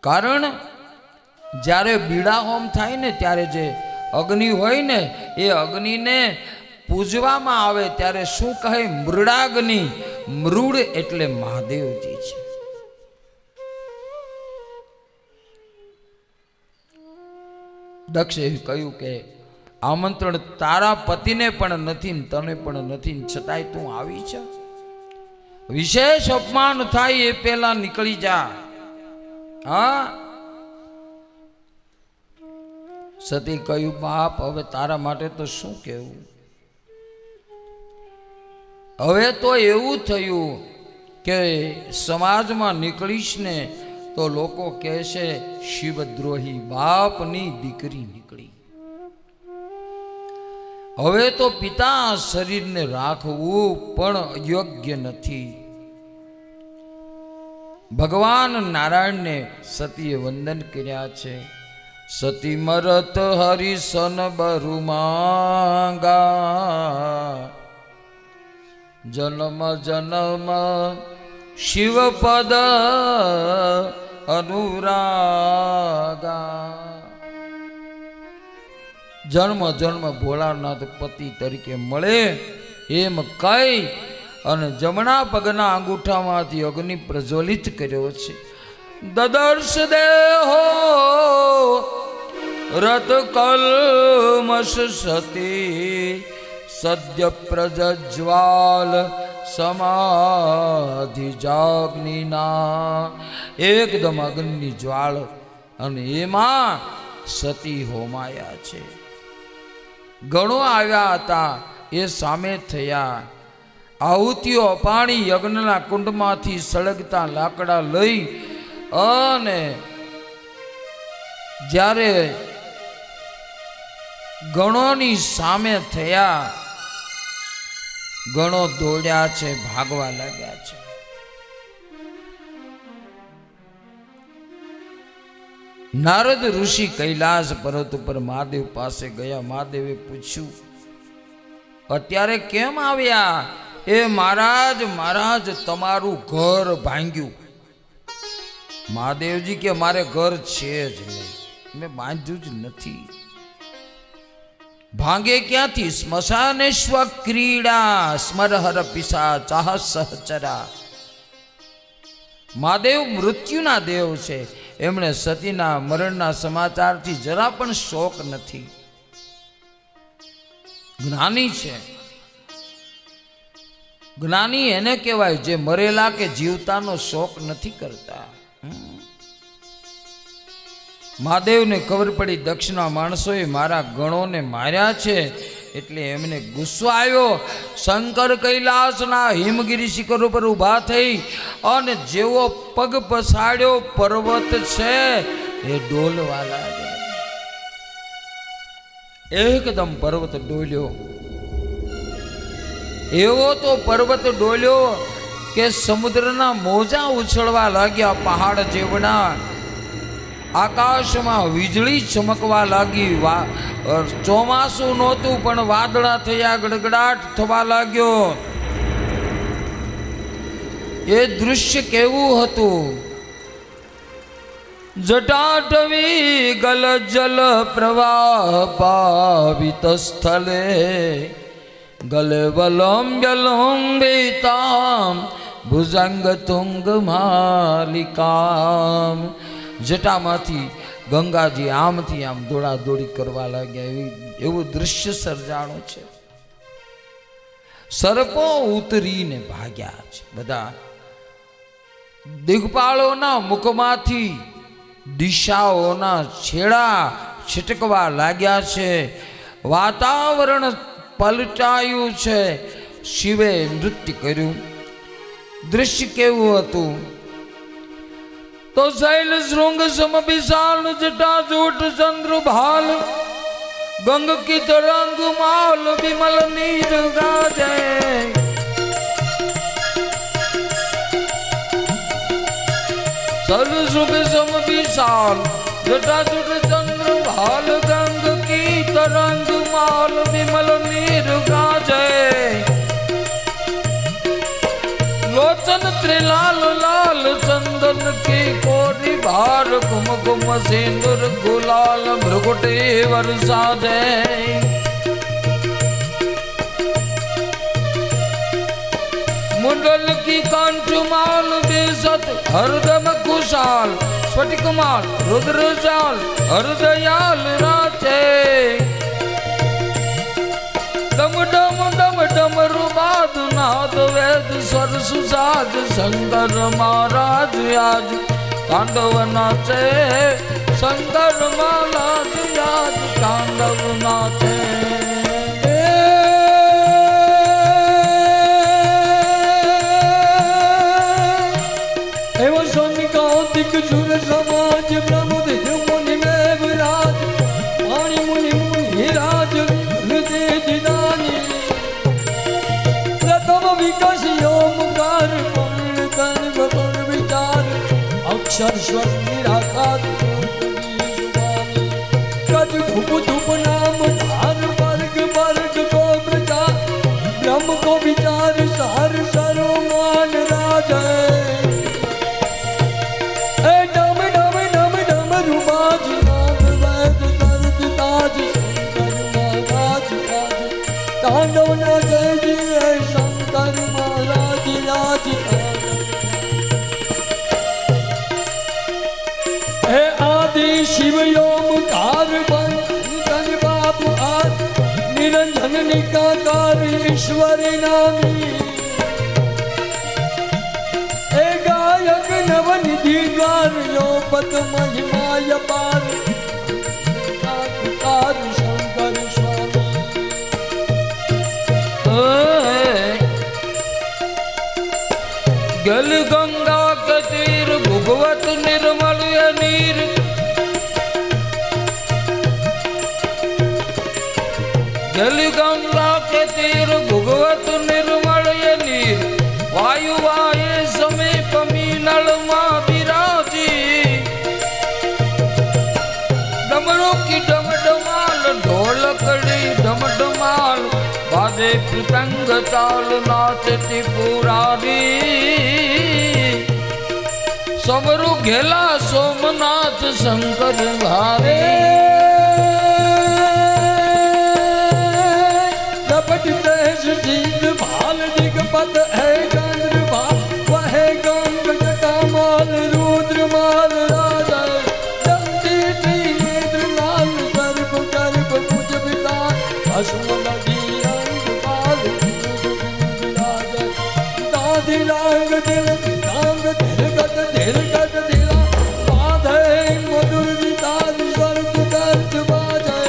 કારણ જ્યારે બીડા હોમ થાય ને ત્યારે જે અગ્નિ હોય ને એ અગ્નિને પૂજવામાં આવે ત્યારે શું કહે? મૃડાગ્નિ. મૃડ એટલે મહાદેવજી છે. દક્ષે કહ્યું કે આમંત્રણ તારા પતિને પણ નથી, તને પણ નથી, છતાંય તું આવી છે. વિશેષ અપમાન થાય એ પેલા નીકળી જા. હા, સતી કહ્યું, બાપ હવે તારા માટે તો શું કહેવું? હવે તો એવું થયું કે સમાજમાં નીકળીશ ને તો લોકો કહેશે શિવદ્રોહી, બાપની દીકરી નીકળી. હવે તો પિતા શરીરને રાખવું પણ યોગ્ય નથી. ભગવાન નારાયણને સતીએ વંદન કર્યા છે. સતી મરત હરિસન બરુ માંગા, જન્મ જન્મ શિવપદ અનુરાગા. જન્મ જન્મ ભોળાનાથ પતિ તરીકે મળે એમ કહી અને જમણા પગના અંગૂઠામાંથી અગ્નિ પ્રજ્વલિત કર્યો છે. દદર્શ દેહો રત કલ્મશ સતી, સદ્ય પ્રજ્વાલ સમાધિ જાગ્નિના. એકદમ અગ્નિ જ્વાળ અને એમાં સતી હોમાયા છે. ગણો આવ્યા હતા એ સામે થયા. આહુતિઓ પાણી યજ્ઞના કુંડમાંથી સળગતા લાકડા લઈ અને જ્યારે ગણોની સામે થયા, ગણો દોડ્યા છે, ભાગવા લાગ્યા છે. નારદ ઋષિ કૈલાસ પર્વત ઉપર મહાદેવ પાસે ગયા. મહાદેવે પૂછ્યું, અત્યારે કેમ આવ્યા? એ મહારાજ, મહારાજ તમારું ઘર ભાંગ્યું. મહાદેવજી કે મારે ઘર છે જ નહીં, મેં બાંધ્યું જ નથી. ભાંગે ક્યાંથી? સ્મશાનેશ્વ ક્રીડા સ્મરહર પિશા ચાહ સહચરા. મહાદેવ મૃત્યુના દેવ છે. એમણે સતીના મરણના સમાચારથી જરા પણ શોક નથી. જ્ઞાની છે. જ્ઞાની એને કહેવાય જે મરેલા કે જીવતાનો શોક નથી કરતા. મહાદેવને ખબર પડી દક્ષના માણસોએ મારા ગણોને માર્યા છે, એટલે એમને ગુસ્સો આવ્યો. શંકર કૈલાસના હિમગીરી શિખર ઉપર ઊભા થઈ અને જેવો પગ પસાડ્યો પર્વત છે એ ડોલવા લાગ્યા. એકદમ પર્વત ડોલ્યો. એવો તો પર્વત ડોલ્યો કે સમુદ્રના મોજા ઉછળવા લાગ્યા પહાડ જેવડા. આકાશમાં વીજળી ચમકવા લાગી. ચોમાસું નહોતું પણ વાદળા થયા, ગડગડાટ થવા લાગ્યો. એ દૃશ્ય કેવું હતું? જટાટવી ગલ જલ પ્રવાહ પાવિત સ્થલે, ગલે વલંબ્યલંબિતામ ભુજંગ તુંગ માલિકામ. જટામાંથી ગંગાજી આમથી આમ દોડાદોડી કરવા લાગ્યા. એવું દૃશ્ય સર્જાણું છે. સર્પો ઉતરીને ભાગ્યા છે. બધા દિગ્પાળોના મુખમાંથી દિશાઓના છેડા છટકવા લાગ્યા છે. વાતાવરણ પલટાયું છે. શિવે નૃત્ય કર્યું. દૃશ્ય કેવું હતું? તો શૈલ શૃંગ સમ વિશાલ જટા જૂટ ચંદ્ર ભાલ, ગંગ की तरंग माल विमल नीर गाजे. शैल शृंग सम विशाल जटा जूट चंद्र भाल, गंग की तरंग माल विमल नीर गाजे. लोट लोचन त्रिलाल लाल चंदन की कोरी भार कुमकुम सिंदूर गुलाल भ्रुकुटी वर्षा दे मुंडल की कांचुमाल बेसत हरदम कुशाल स्फटिकमाल रुद्रजाल हरदयाल राचे डम डम डम डमरू बाद नाद वेद स्वर सुसाज शंकर महाराज आज तांडव नाचे शंकर महाराज आज तांडव नाचे एवं सोनिकांतिक सुर समाज ब्रह्मदेव मुनि में विराज वाणी मुनि मुनि राज हृदय जिदानी प्रथम विकास ओमकार पूर्ण तन पर विचार अक्षर स्वर निराकार कद धूप धूप नाम धार वर्ग वर्ग को प्रचार ब्रह्म को विचार सार सर्वमान राज तांडव नाचे जी शंकर महाराज राज हे आदि शिव ओमकार बंधन बाप आद निरंजन निकाकार ईश्वर नामी हे गायक नवनिधि गार लोपत महिमा पार शंकर स्वामी गल गंगा के तीर भुगवत निर्मल ये नीर गल गंगा के तीर भुगवत निर्मल ये नीर वायु वाये समीप मीनल माँ विराजी डमरू की डमडमाल ढोलकड़ी डमडमाल बाजे पतंग ताल नाचती पुरारी समरु घेला सोमनाथ शंकर भारे लपट देश जीत भाल दिगपत है चंद्र भाल वह गंग जटामाल रुद्र माल राजा जंती त्रिनेत्र लाल सर्प गर्भ भुज विलास भस्म लगी दिलांग दिल गत दिल दिला बाधे मधुर वितार स्वर्ग गर्ज बाजे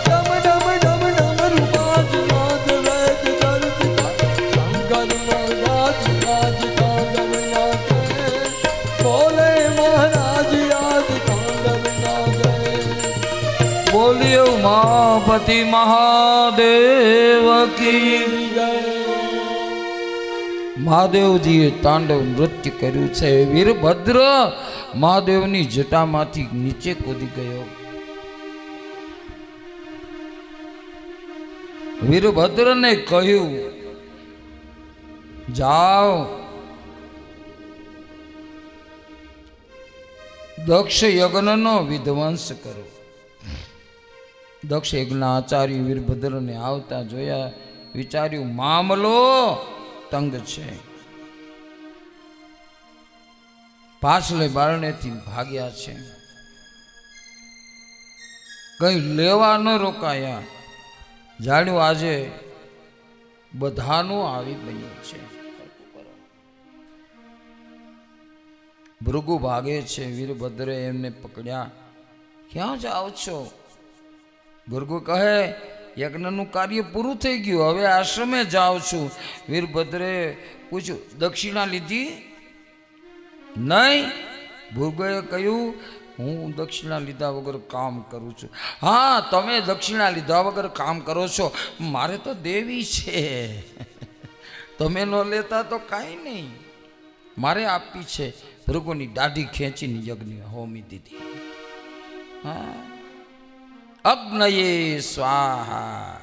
डम डम डम डम रूपाज नाद वैद दर्द शंकर महाराज राज तांडव नाचे बोले महाराज राज तांडव नाचे बोलिए उमापति महादेव की મહાદેવજીએ તાંડવ નૃત્ય કર્યું છે વીરભદ્ર મહાદેવની જટામાંથી નીચે કૂદી ગયો વીરભદ્રને કહ્યું જાઓ દક્ષ યજ્ઞનો વિધ્વંસ કરો દક્ષ યજ્ઞના આચાર્ય વીરભદ્રને આવતા જોયા વિચાર્યું મામલો તંગ છે પાછલે બારણેથી ભાગ્યા છે કઈ લેવા ન રોકાયા જાણ્યું આજે બધાનું આવી બન્યું છે ભૃગુ ભાગે છે વીરભદ્રે એમને પકડ્યા ક્યાં જાઓ છો ભૃગુ કહે યજ્ઞનું કાર્ય પૂરું થઈ ગયું હવે આશ્રમે જાઉં છું વીરભદ્રે પૂછ્યું દક્ષિણા લીધી નહીં ભૃગુએ કહ્યું હું દક્ષિણા લીધા વગર કામ કરું છું હા તમે દક્ષિણા લીધા વગર કામ કરો છો મારે તો દેવી છે તમે ન લેતા તો કાંઈ નહીં મારે આપી છે ભૃગુની દાઢી ખેંચીને યજ્ઞ હોમી દીધી હા અગ્નયે સ્વાહા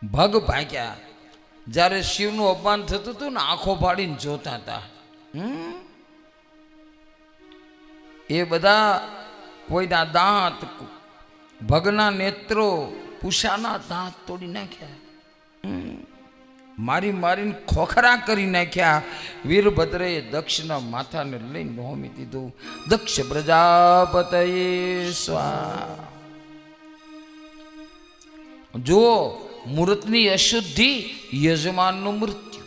ભગ ભાગ્યા જ્યારે શિવનું અપમાન થતું હતું ને આંખો ફાડીને જોતા હતા. એ બધા કોઈના દાંત, ભગના નેત્રો, પૂષાના દાંત તોડી નાખ્યા, મારી મારીને ખોખરા કરી નાખ્યા. વીરભદ્રએ દક્ષના માથાને લઈને હોમી દીધું. દક્ષ પ્રજાપતયે સ્વાહા. જુઓ, મૂર્તની અશુદ્ધિ, યજમાનનું મૃત્યુ.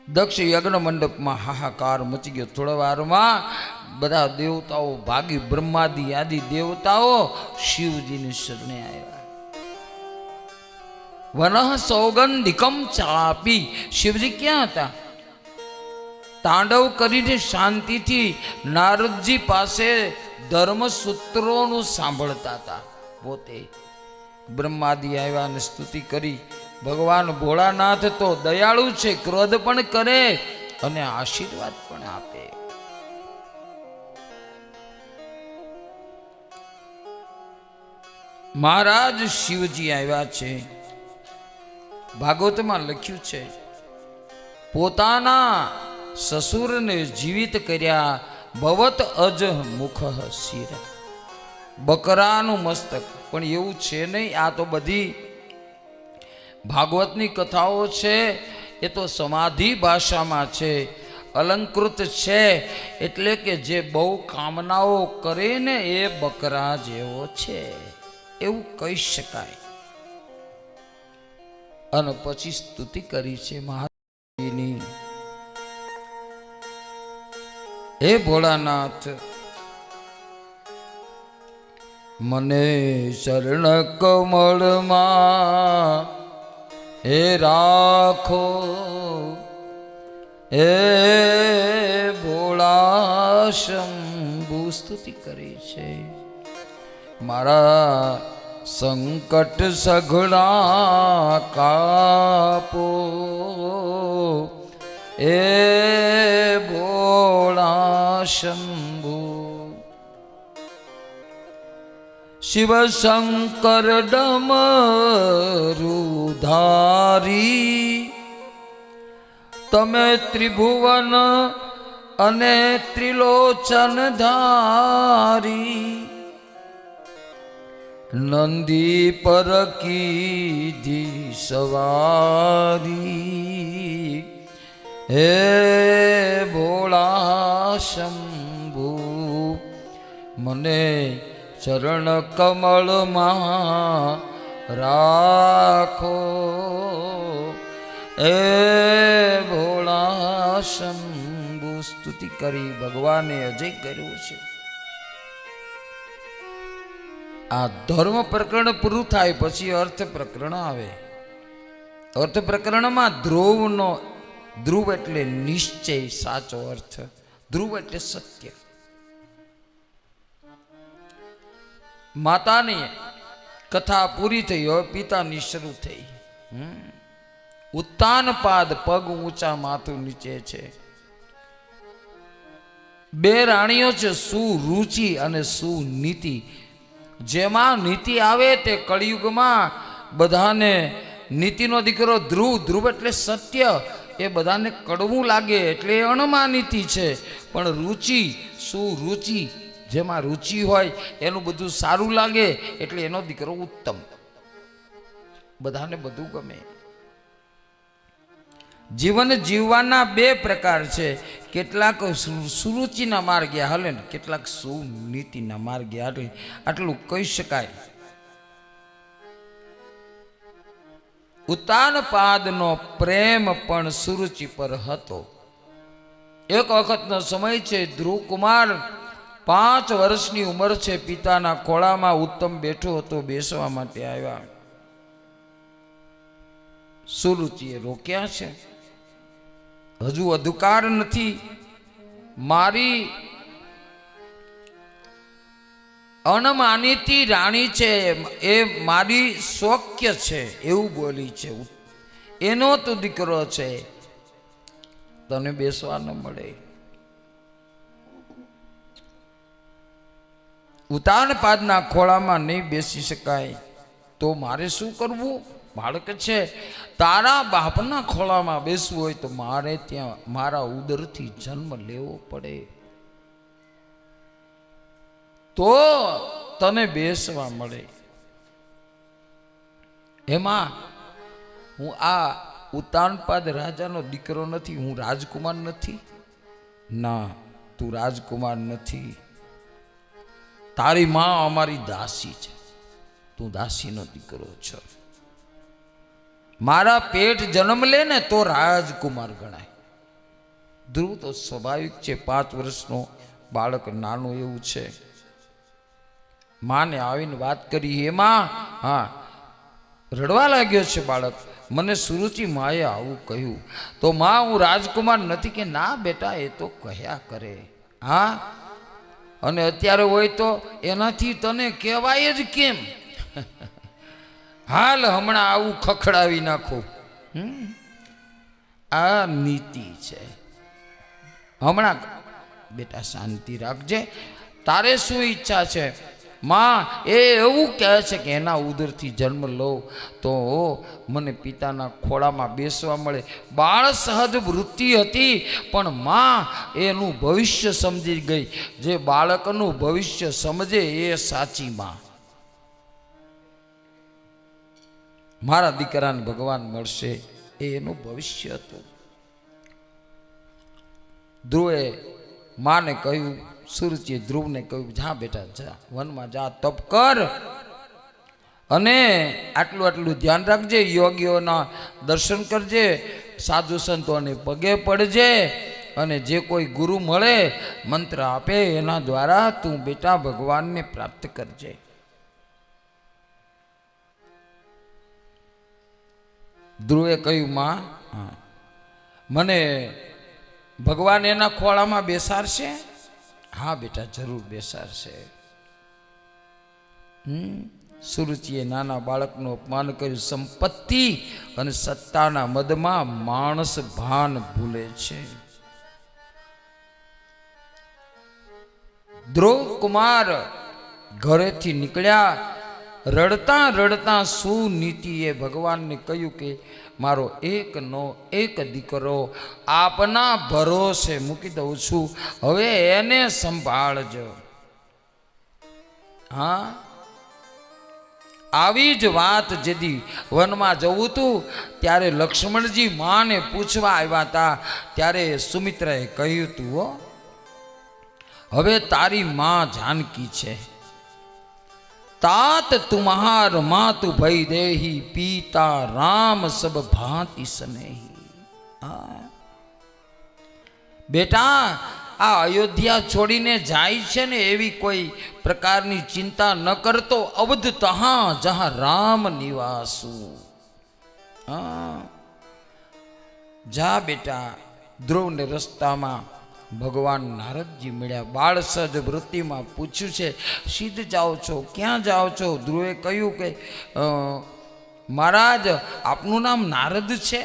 દક્ષ યજ્ઞ મંડપમાં હાહાકાર મચી ગયો. થોડા વારમાં બધા દેવતાઓ ભાગી, બ્રહ્માદિ આદિ દેવતાઓ શિવજીની શરણે આવ્યા. વનઃ સૌગંધિકમ ચાપી. શિવજી ક્યાં હતા? તાંડવ કરીને શાંતિથી નારદજી પાસે ધર્મસૂત્રોનું સાંભળતા હતા. પોતે બ્રહ્માદિ આવ્યા અને સ્તુતિ કરી. ભગવાન ભોળાનાથ તો દયાળુ છે, ક્રોધ પણ કરે અને આશીર્વાદ પણ આપે. મહારાજ શિવજી આવ્યા છે. ભાગવતમાં લખ્યું છે, પોતાના સસુરને જીવિત કર્યા. ભવત અજ મુખ શિર. બકરાનું મસ્તક. પણ એવું છે નહીં. આ તો બધી ભાગવતની કથાઓ છે. એ તો સમાધિ ભાષામાં છે, અલંકૃત છે. એટલે કે જે બહુ કામનાઓ કરે ને એ બકરા જેવો છે એવું કહી શકાય. અને પછી સ્તુતિ કરી છે મહાદેવની. હે ભોળાનાથ, મને શરણ કમળમાં હે રાખો. હે ભોળા શંભુ. સ્તુતિ કરી છે. મારા સંકટ સઘળા કાપો. એ ભોળા શંભુ. શિવ શંકર ડમરુધારી. તમે ત્રિભુવન અને ત્રિલોચન ધારી. નંદી પર કીધી સવારી. હે ભોળા શંભુ. મને ચરણ કમળમાં રાખો. એ ભોળા શંભુ. સ્તુતિ કરી ભગવાને અજય કર્યું છે. આ ધર્મ પ્રકરણ પૂરું થાય પછી અર્થ પ્રકરણ આવે. અર્થ પ્રકરણમાં ધ્રુવનો, ધ્રુવ એટલે નિશ્ચય, સાચો અર્થ. ધ્રુવ એટલે સત્ય. માતાની કથા પૂરી થઈ. હવે પિતાની શરૂ થઈ. ઉત્તાન પાદ, પગ ઊંચા માથું નીચે છે. બે રાણીઓ છે, સુરુચિ અને સુનીતિ. જેમાં નીતિ આવે તે કળિયુગમાં બધાને, નીતિનો દીકરો ધ્રુવ, ધ્રુવ એટલે સત્ય, એ બધાને કડવું લાગે એટલે એ અણમાનીતિ છે. પણ રુચિ, સુરુચિ, જેમાં રુચિ હોય એનું બધું સારું લાગે એટલે એનો દીકરો ઉત્તમ. બધાને બધું ગમે. જીવન જીવવાના બે પ્રકાર છે. કેટલાક સુરુચિના માર્ગે હાલે ને કેટલાક સુનીતિના માર્ગે હાલે. આટલું કહી શકાય. ઉત્તાનપાદનો પ્રેમ પણ સુરુચિ પર હતો. એક વખતનો સમય છે. ધ્રુવકુમાર 5 વર્ષની ઉંમર છે. પિતાના ખોળામાં ઉત્તમ બેઠો હતો. બેસવા માટે આવ્યા. સુરુચિએ રોક્યા છે. હજુ અધિકાર નથી. મારી અણમાનીતી રાણી છે, એ મારી શોક્ય છે એવું બોલી છે. એનો તો દીકરો છે, તને બેસવા ન મળે. ઉત્તાનપાદના ખોળામાં નહીં બેસી શકાય તો મારે શું કરવું? બાળક છે, તારા બાપના ખોળામાં બેસવું હોય તો મારે ત્યાં મારા ઉદરથી જન્મ લેવો પડે તો તને બેસવા મળે. એમાં હું આ ઉતાનપાદ રાજાનો દીકરો નથી, હું રાજકુમાર નથી. ના, તું રાજકુમાર નથી. તારી માં અમારી દાસી છે, તું દાસીનો દીકરો છો. મારા પેટ જન્મ લે ને તો રાજકુમાર ગણાય. ધ્રુવ તો સ્વાભાવિક છે, 5 વર્ષનો બાળક નાનું એવું છે. માને આવીને વાત કરી, એમાં હા રડવા લાગ્યો છે બાળક. મને સુરુચિ માએ આવું કહ્યું તો માં હું રાજકુમાર નથી. કે ના બેટા, એ તો કહ્યા કરે. હા, અને અત્યારે હોય તો એનાથી તને કહેવાય જ કેમ? હાલ હમણાં આવું ખખડાવી નાખો. આ નીતિ છે. હમણાં બેટા શાંતિ રાખજે. તારે શું ઈચ્છા છે? માં એ એવું કહે છે કે એના ઉદરથી જન્મ લઉં તો મને પિતાના ખોળામાં બેસવા મળે. બાળ સહજ વૃત્તિ હતી, પણ માં એનું ભવિષ્ય સમજી ગઈ. જે બાળકનું ભવિષ્ય સમજે એ સાચી માં. મારા દીકરાને ભગવાન મળશે એ એનું ભવિષ્ય હતું. ધ્રુવે માને કહ્યું, સુરજીએ ધ્રુવને કહ્યું, જા બેટા જા, વનમાં જા, તપ કર અને આટલું આટલું ધ્યાન રાખજે, યોગીઓના દર્શન કરજે, સાધુ સંતોને પગે પડજે, અને જે કોઈ ગુરુ મળે મંત્ર આપે એના દ્વારા તું બેટા ભગવાનને પ્રાપ્ત કરજે. ધ્રુવે કહ્યું, માં મને ભગવાન એના ખોળામાં બેસાડશે? હા બેટા, જરૂર બેસાડશે. સુરુચિએ નાના બાળકનું અપમાન કર્યું. સંપત્તિ અને સત્તાના મદમાં માણસ ભાન ભૂલે છે. ધ્રુવ કુમાર ઘરેથી નીકળ્યા. રડતા રડતા સુનીતિએ ભગવાનને કહ્યું કે મારો એક દીકરો આપના ભરોસે મૂકી દઉં છું, હવે એને સંભાળજો. હા, આવી જ વાત જેથી વનમાં જવું હતું ત્યારે લક્ષ્મણજી માને પૂછવા આવ્યા હતા. ત્યારે સુમિત્રાએ કહ્યું હતું, હો હવે તારી માં જાનકી છે. तात तुम्हार मातु भई देही, पीता राम सब भांति स्नेही. बेटा, આ અયોધ્યા છોડીને જાય છે ને એવી કોઈ પ્રકારની ચિંતા ન કરતો. અવધ તહાં જહાં રામ નિવાસુ. જા બેટા. ધ્રુવને રસ્તામાં ભગવાન નારદજી મળ્યા. બાળ સહજ વૃત્તિમાં પૂછ્યું છે, સિદ્ધ જાઓ છો? ક્યાં જાઓ છો? ધ્રુવે કહ્યું કે મહારાજ આપનું નામ નારદ છે?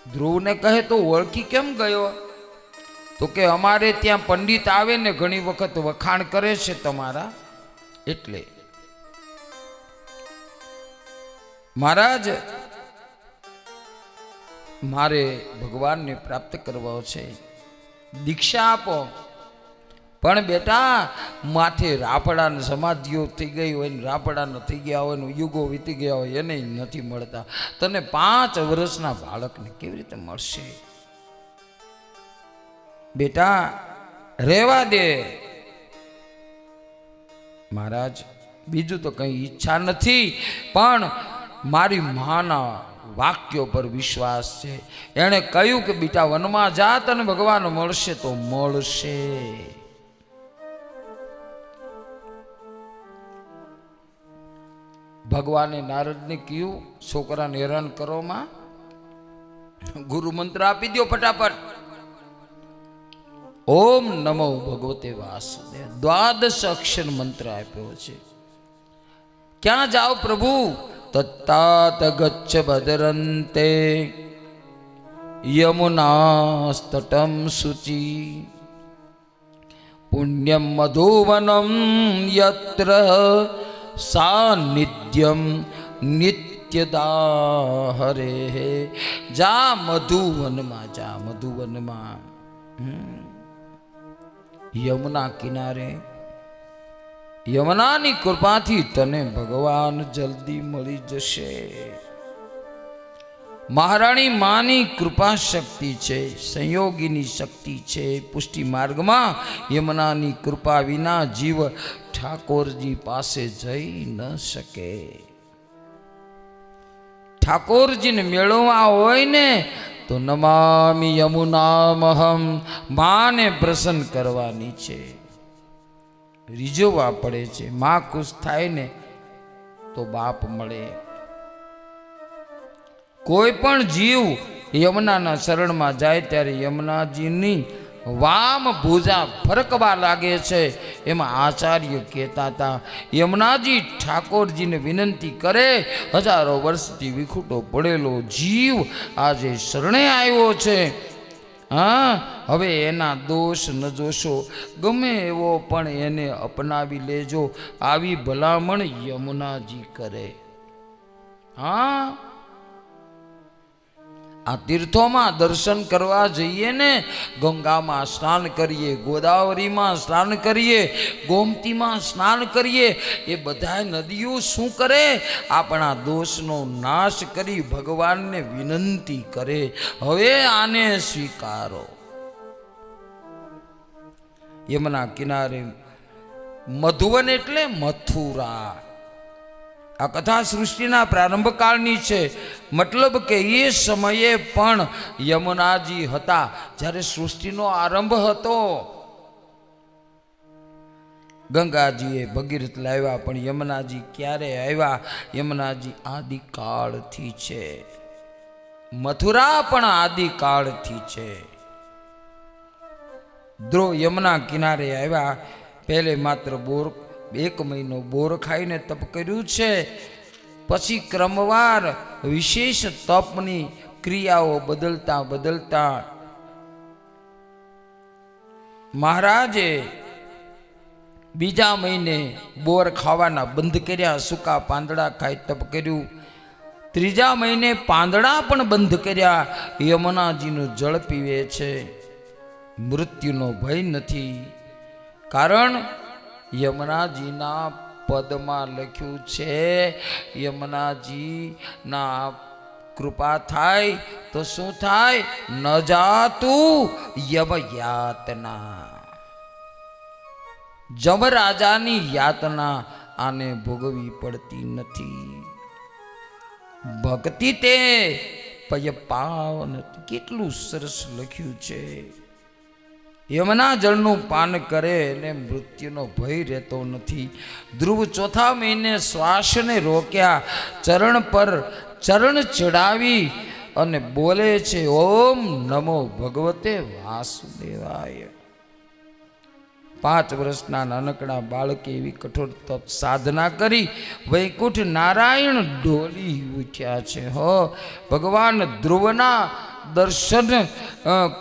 ધ્રુવને કહે તો ઓળખી કેમ ગયો? તો કે અમારે ત્યાં પંડિત આવે ને ઘણી વખત વખાણ કરે છે તમારા, એટલે. મહારાજ મારે ભગવાનને પ્રાપ્ત કરવા છે, દીક્ષા આપો. પણ બેટા, માથે રાફડા સમાધિઓ થઈ ગઈ હોય ને રાફડા ન થઈ ગયા હોય ને યુગો વીતી ગયા હોય એને નથી મળતા. તને 5 વર્ષના બાળકને કેવી રીતે મળશે? બેટા રહેવા દે. મહારાજ બીજું તો કઈ ઈચ્છા નથી, પણ મારી માના વાક્યો પર વિશ્વાસ છે. એણે કહ્યું કે બેટા વનમાં જા, તને ભગવાન મળશે તો મળશે. ભગવાને નારદને કહ્યું, છોકરાને હેરાન કરો માં, ગુરુ મંત્ર આપી દો ફટાફટ. ઓમ નમો ભગવતે વાસુદેવ 12 અક્ષર મંત્ર આપ્યો છે. ક્યાં જાઓ પ્રભુ? તત્તાત ગચ્છ ભદ્રંતે યમુનાસ્તટમ શુચિ પુણ્યમ મધુવનમ યત્ર સાનિધ્યમ નિત્યદા હરે. જા મધુવનમાં, જા મધુવનમાં, યમુના કિનારે. યમુનાની કૃપાથી તને ભગવાન જલ્દી મળી જશે. મહારાણી માની કૃપા શક્તિ છે, સંયોગીની શક્તિ છે. પુષ્ટિ માર્ગમાં યમુનાની કૃપા વિના જીવ ઠાકોરજી પાસે જઈ ન શકે. ઠાકોરજીને મેળવવા હોય ને તો નમામિ યમુનામહમ, માને પ્રસન્ન કરવાની છે, રીઝવવા પડે છે. માં ખુશ થાય ને તો બાપ મળે. કોઈ પણ જીવ યમુનાના શરણમાં જાય ત્યારે યમુનાજીની વામ ભુજા ફરકવા લાગે છે. એમાં આચાર્ય કહેતા હતા, યમુનાજી ઠાકોરજીને વિનંતી કરે, હજારો વર્ષથી વિખૂટો પડેલો જીવ આજે શરણે આવ્યો છે. હા, હવે એના દોષ ન જોશો, ગમે એવો પણ એને અપનાવી લેજો. આવી ભલામણ યમુનાજી કરે. હા, આ તીર્થોમાં દર્શન કરવા જઈએ ને, ગંગામાં સ્નાન કરીએ, ગોદાવરીમાં સ્નાન કરીએ, ગોમતીમાં સ્નાન કરીએ, એ બધા નદીઓ શું કરે? આપણા દોષનો નાશ કરી ભગવાનને વિનંતી કરે, હવે આને સ્વીકારો. યમુના કિનારે મધુવન એટલે મથુરા. આ કથા સૃષ્ટિના પ્રારંભ કાળની છે. મતલબ કે એ સમયે પણ યમુનાજી હતા જ્યારે સૃષ્ટિનો આરંભ હતો. ગંગાજીએ ભગીરથ લાવ્યા, પણ યમુનાજી ક્યારે આવ્યા? યમુનાજી આદિકાળથી છે. મથુરા પણ આદિકાળથી છે. ધ્રુવ યમુના કિનારે આવ્યા. પહેલે માત્ર બોર, 1 મહિનો બોર ખાઈને તપ કર્યું છે. પછી ક્રમવાર વિશેષ તપની ક્રિયાઓ બદલતા બદલતા મહારાજે બીજા મહિને બોર ખાવાના બંધ કર્યા, સૂકા પાંદડા ખાઈ તપ કર્યું. ત્રીજા મહિને પાંદડા પણ બંધ કર્યા. યમુનાજીનું જળ પીવે છે. મૃત્યુનો ભય નથી, કારણ યમુનાજીના પદમાં લખ્યું છે, યમુનાજીના કૃપા થાય તો શું થાય? ન જાતું યમયાતના. જમરાજાની યાતના આને ભોગવી પડતી નથી. ભક્તિ તે પય પાવન. કેટલું સરસ લખ્યું છે. યમુના જળનું પાન કરે એટલે મૃત્યુનો ભય રહેતો નથી. ધ્રુવ ચોથા મહિને શ્વાસને રોક્યા, ચરણ પર ચરણ ચડાવી અને બોલે છે, ઓમ નમો ભગવતે વાસુદેવાય. 5 વર્ષના નાનકડા બાળકે એવી કઠોર તપ સાધના કરી વૈકુંઠ નારાયણ ડોલી ઉઠ્યા છે. હો, ભગવાન ધ્રુવના દર્શન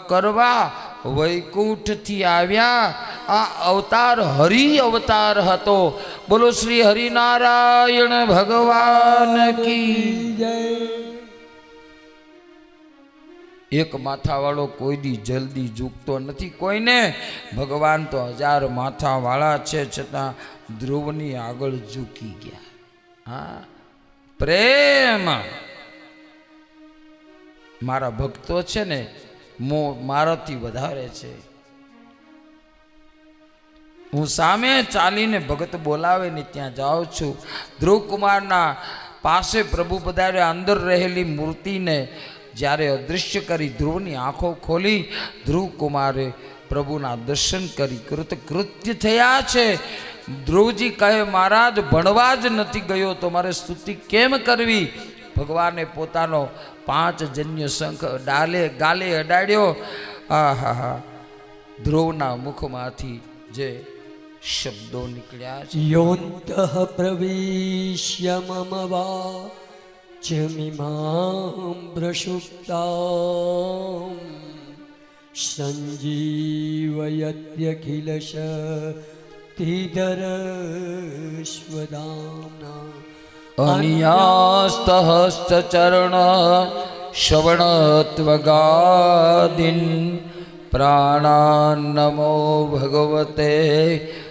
કરવા વૈકુંઠથી આવ્યા. આ અવતાર હરિ અવતાર હતો. બોલો શ્રી હરિનારાયણ ભગવાન કી જય. એક માથાવાળો કોઈ દી જલ્દી ઝૂકતો નથી કોઈને. ભગવાન તો 1000 માથાવાળા છે, છતાં ધ્રુવની આગળ ઝૂકી ગયા. હા, પ્રેમ. મારા ભક્તો છે ને, મારાથી વધારે છે. હું સામે ચાલીને ભગત બોલાવે ને ત્યાં જાઉં છું. ધ્રુવકુમારના પાસે પ્રભુ પધાર્યા. અંદર રહેલી મૂર્તિને જ્યારે અદૃશ્ય કરી ધ્રુવની આંખો ખોલી, ધ્રુવકુમારે પ્રભુના દર્શન કરી કૃતકૃત્ય થયા છે. ધ્રુવજી કહે, મહારાજ ભણવા જ નથી ગયો તો મારે સ્તુતિ કેમ કરવી? ભગવાને પોતાનો 5 જન્ય શંખ ગાલે અડાડ્યો. આહા, ધ્રુવના મુખમાંથી જે શબ્દો નીકળ્યા છે, યોંતઃ પ્રવિશ્ય મમ વાચમિમાં પ્રસુપ્તાં સંજીવયત્યખિલશ શ્રીધરશ્વદામ્ના અન્યાસ્તહસ્તચરણ શ્રવણત્વગાદીન પ્રાણાન્નમો ભગવતે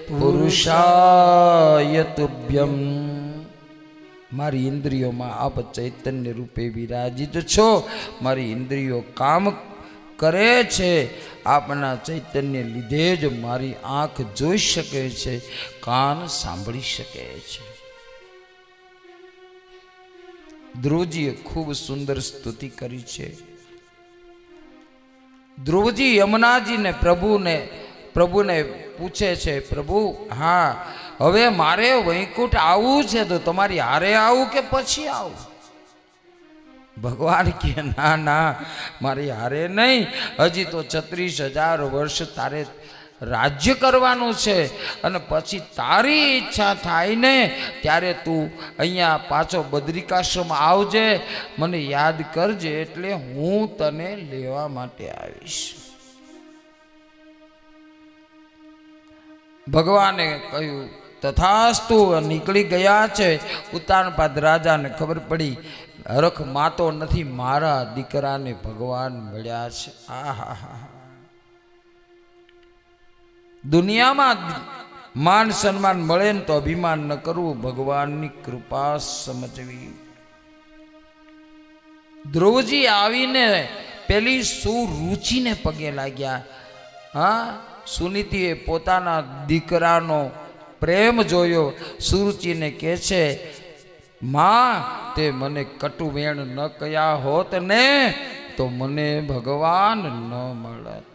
પુરુષાય તુભ્યમ. મારી ઇન્દ્રિયોમાં આપ ચૈતન્ય રૂપે વિરાજિત છો. મારી ઇન્દ્રિયો કામ કરે છે. આપના ચૈતન્ય લીધે જ મારી આંખ જોઈ શકે છે, કાન સાંભળી શકે છે. ધ્રુવજીએ ખૂબ સુંદર સ્તુતિ કરી છે. ધ્રુવજી યમુનાજીને પ્રભુને પૂછે છે, પ્રભુ હા હવે મારે વૈકુંઠ આવવું છે તો તમારી હારે આવું કે પછી આવું? ભગવાન કે ના ના, મારી હારે નહીં. હજી તો 36,000 વર્ષ તારે રાજ્ય કરવાનું છે અને પછી તારી ઈચ્છા થાય ને ત્યારે તું અહીંયા પાછો બદ્રિકાશ્રમ આવજે, મને યાદ કરજે, એટલે હું તને લેવા માટે આવીશ. ભગવાને કહ્યું તથાસ્તુ. નીકળી ગયા છે. ઉતાનપાદ રાજાને ખબર પડી હરખ માતો નથી, મારા દીકરાને ભગવાન મળ્યા છે. આહા, દુનિયામાં માન સન્માન મળે ને તો અભિમાન ન કરવું, ભગવાનની કૃપા સમજવી. ધ્રુવજી આવીને પેલી સુરુચિને પગે લાગ્યા. હા, સુનીતિએ પોતાના દીકરાનો પ્રેમ જોયો. સુરુચિને કહે છે, માં તે મને કટુવેણ ન કયા હોત ને તો મને ભગવાન ન મળત.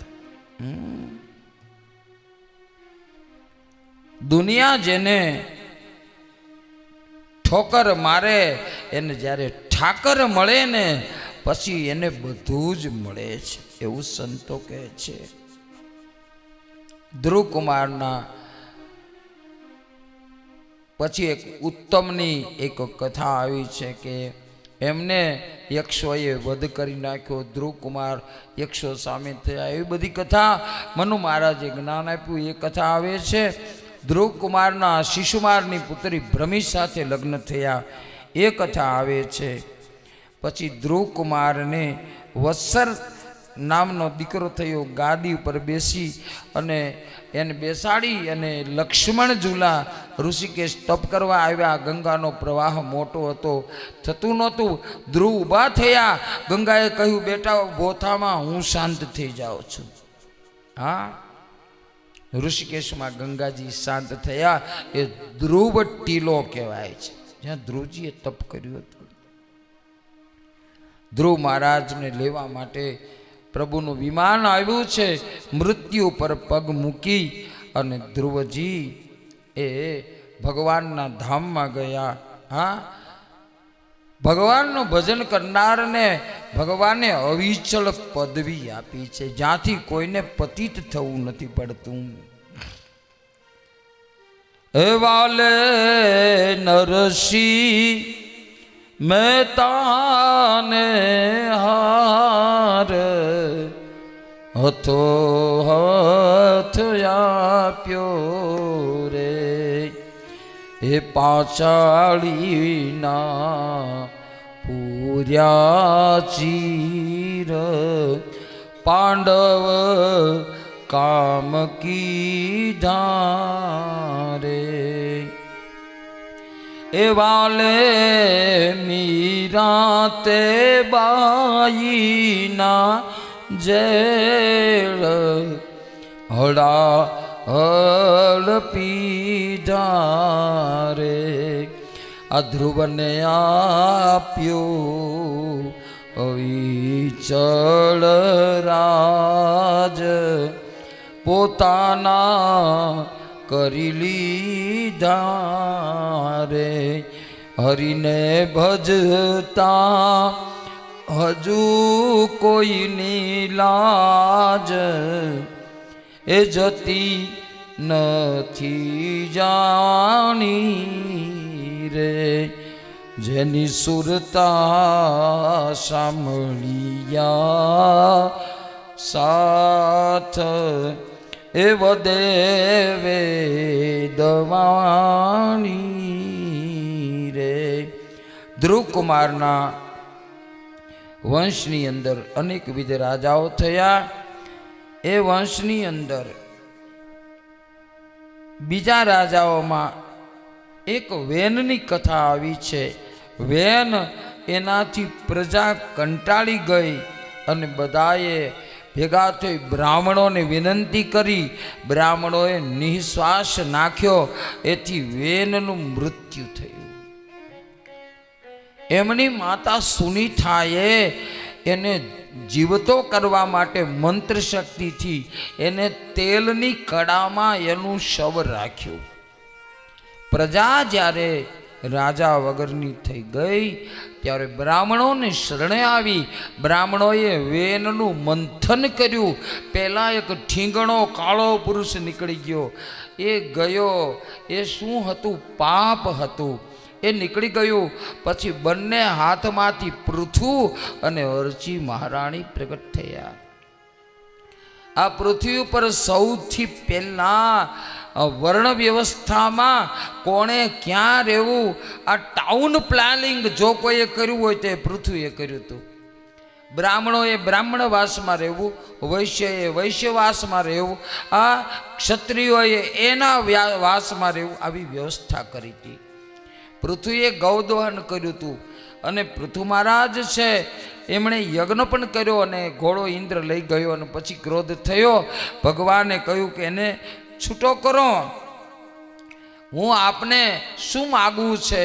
દુનિયા જેને ઠોકર મારે એને જ્યારે ઠાકર મળે ને પછી એને બધું જ મળે છે, એવું સંતો કહે છે. ધ્રુવકુમારના પછી એક ઉત્તમની એક કથા આવી છે કે એમને યક્ષોએ વધ કરી નાખ્યો. ધ્રુવકુમાર યક્ષો સામે થયા. એવી બધી કથા મનુ મહારાજે જ્ઞાન આપ્યું. એ કથા આવે છે. ધ્રુવકુમારના શિશુમારની પુત્રી ભ્રમી સાથે લગ્ન થયા, એ કથા આવે છે. પછી ધ્રુવકુમારને વત્સર નામનો દીકરો થયો. ગાદી ઉપર બેસી અને એને બેસાડી અને લક્ષ્મણ ઝૂલા ઋષિકેશ તપ કરવા આવ્યા. ગંગાનો પ્રવાહ મોટો હતો, થતું નહોતું. ધ્રુવ ઊભા થયા. ગંગાએ કહ્યું, બેટા ગોથામાં હું શાંત થઈ જાઉં છું. હા, ઋષિકેશમાં ગંગાજી શાંત થયા. એ ધ્રુવ ટીલો કહેવાય છે, જ્યાં ધ્રુવજીએ તપ કર્યું હતું. ધ્રુવ મહારાજને લેવા માટે પ્રભુનું વિમાન આવ્યું છે. મૃત્યુ પર પગ મૂકી અને ધ્રુવજી એ ભગવાનના ધામમાં ગયા. હા, ભગવાનનું ભજન કરનારને ભગવાને અવિચળ પદવી આપી છે, જ્યાંથી કોઈને પતિત થવું નથી પડતું. હે વાલે નરસિંહ મહેતાને હાર હથો હથ આપ્યો રે. એ પાંચાળીના પૂર્યા ચીર પાંડવ કામ કીધા રે. એ વાલે મીરા તે બાઈના જેળ હળા હળ પીધા રે. આ ધ્રુવને આપ્યું અવિચળ રાજ પોતાના કરી લીધા રે. હરિને ભજતા હજુ કોઈની લાજ એ જતી નથી જાણી રે. જેની સુરતા સાંભળિયા સાથ એવ દેવે દવાણી રે. ધ્રુવ કુમારના વંશની અંદર અનેકવિધ રાજાઓ થયા. એ વંશની અંદર બીજા રાજાઓમાં એક વેનની કથા આવી છે. વેન એનાથી પ્રજા કંટાળી ગઈ અને બધાએ ભેગા થઈ બ્રાહ્મણોને વિનંતી કરી. બ્રાહ્મણોએ નિશ્વાસ નાખ્યો, એથી વેનનું મૃત્યુ થયું. એમની માતા સુનીતાએ એને જીવતો કરવા માટે મંત્ર શક્તિથી એને તેલની કડામાં એનું શવ રાખ્યું. પ્રજા જ્યારે રાજા વગરની થઈ ગઈ ત્યારે બ્રાહ્મણોને શરણે આવી. બ્રાહ્મણોએ વેનનું મંથન કર્યું. પહેલાં એક ઠીંગણો કાળો પુરુષ નીકળી ગયો. એ ગયો, એ શું હતું? પાપ હતું. એ નીકળી ગયું. પછી બંને હાથમાંથી પૃથુ અને અરજી મહારાણી પ્રગટ થયા. આ પૃથ્વી ઉપર સૌથી પહેલા વર્ણ વ્યવસ્થામાં કોણે ક્યાં રહેવું, આ ટાઉન પ્લાનિંગ જો કોઈએ કર્યું હોય તો પૃથ્વીએ કર્યું હતું. બ્રાહ્મણોએ બ્રાહ્મણવાસમાં રહેવું, વૈશ્યએ વૈશ્યવાસમાં રહેવું, આ ક્ષત્રિયોએ એના વાસમાં રહેવું, આવી વ્યવસ્થા કરી હતી. પૃથ્વીએ ગૌદહન કર્યું હતું. અને પૃથુ મહારાજ છે એમણે યજ્ઞ પણ કર્યો અને ઘોડો ઇન્દ્ર લઈ ગયો. અને પછી ક્રોધ થયો. ભગવાને કહ્યું કે એને છૂટો કરો, હું આપને શું માગવું છે?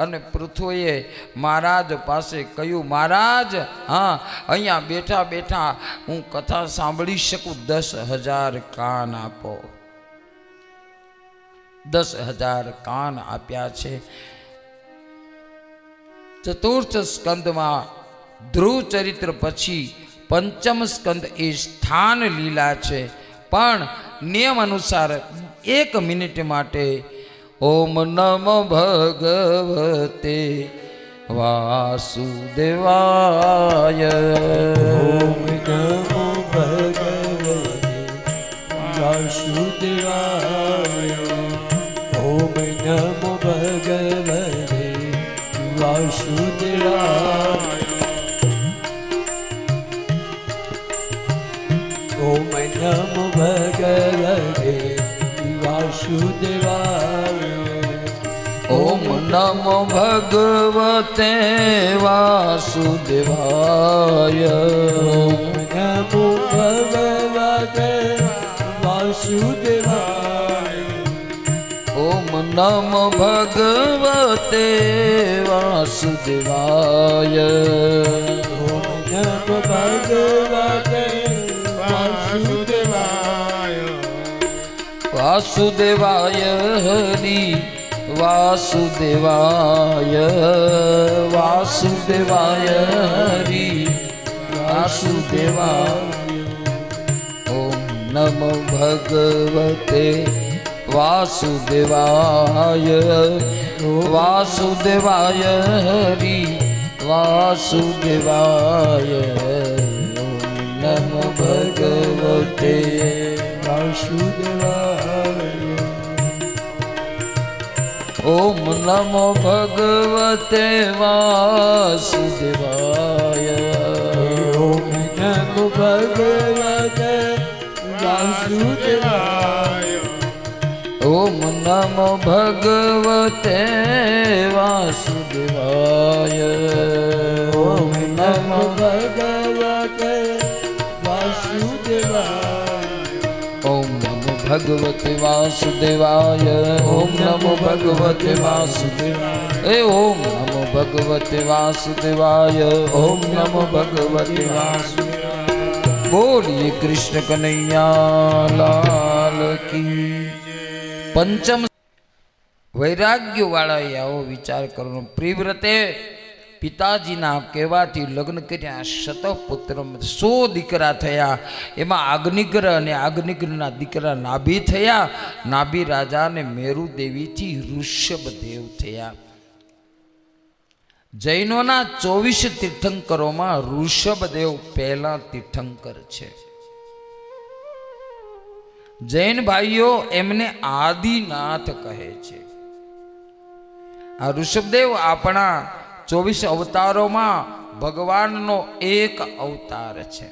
અને પૃથ્વીએ મહારાજ પાસે કહ્યું, મહારાજ હા, અહીંયા બેઠા બેઠા હું કથા સાંભળી શકું, 10,000 કાન આપો. 10,000 કાન આપ્યા છે. ચતુર્થ સ્કંદમાં ધ્રુવ ચરિત્ર પછી પંચમ સ્કંદ એ સ્થાન લીલા છે. પણ નિયમ અનુસાર 1 મિનિટ માટે ઓમ નમો ભગવતે વાસુદેવાય, ઓમ નમો ભગવતે વાસુદેવાય, ઓમ નમો ભગવતે વાસુદેવાય, ઓમ નમો ભગવતે વાસુદેવાય, ઓમ નમો ભગવતે વાસુદેવાય, ઓમ નમો ભગવતે વાસુદેવાય, ઓમ નમો ભગવતે વાસુદેવાય, ઓમ નમો ભગવતે વાસુદેવાય, વાસુદેવાય હરિ વાસુદેવાય, વાસુદેવાય હરિ વાસુદેવાય, ઓમ નમો ભગવતે વાસુદેવાય, વાસુદેવાય હરિ વાસુદેવાય, ઓમ નમો ભગવતે વાસુદેવાય, ઓમ નમો ભગવતે વાસુદેવાય, ઓમ નમો ભગવતે વાસુદેવાય, ઓમ નમો ભગવતે વાસુદેવાય, ઓમ નમો ભગવતે વાસુદેવાય, ઓમ નમો ભગવતે વાસુદેવાય, ઓમ નમો ભગવતે વાસુદેવાય, ઓમ નમો ભગવતે વાસુદેવાય, ઓમ નમો ભગવતે વાસુદેવાય. બોલીએ કૃષ્ણ કનૈયા લાલ કી. પંચમ વૈરાગ્ય વાળાએ આવો વિચાર કરવાનો. પ્રિવ્રતે પિતાજીના કહેવાથી લગ્ન કર્યા. શતપુત્ર 100 દીકરા થયા. એમાં અગ્નિગ્ર અને અગ્નિગ્રના દીકરા નાભી થયા. નાભી રાજા અને મેરુ દેવીથી ઋષભદેવ થયા. જૈનોના 24 તીર્થંકરોમાં ઋષભદેવ પહેલા તીર્થંકર છે. જૈન ભાઈઓ એમને આદિનાથ કહે છે. આ ઋષભદેવ આપણા 24 અવતારોમાં ભગવાનનો એક અવતાર છે.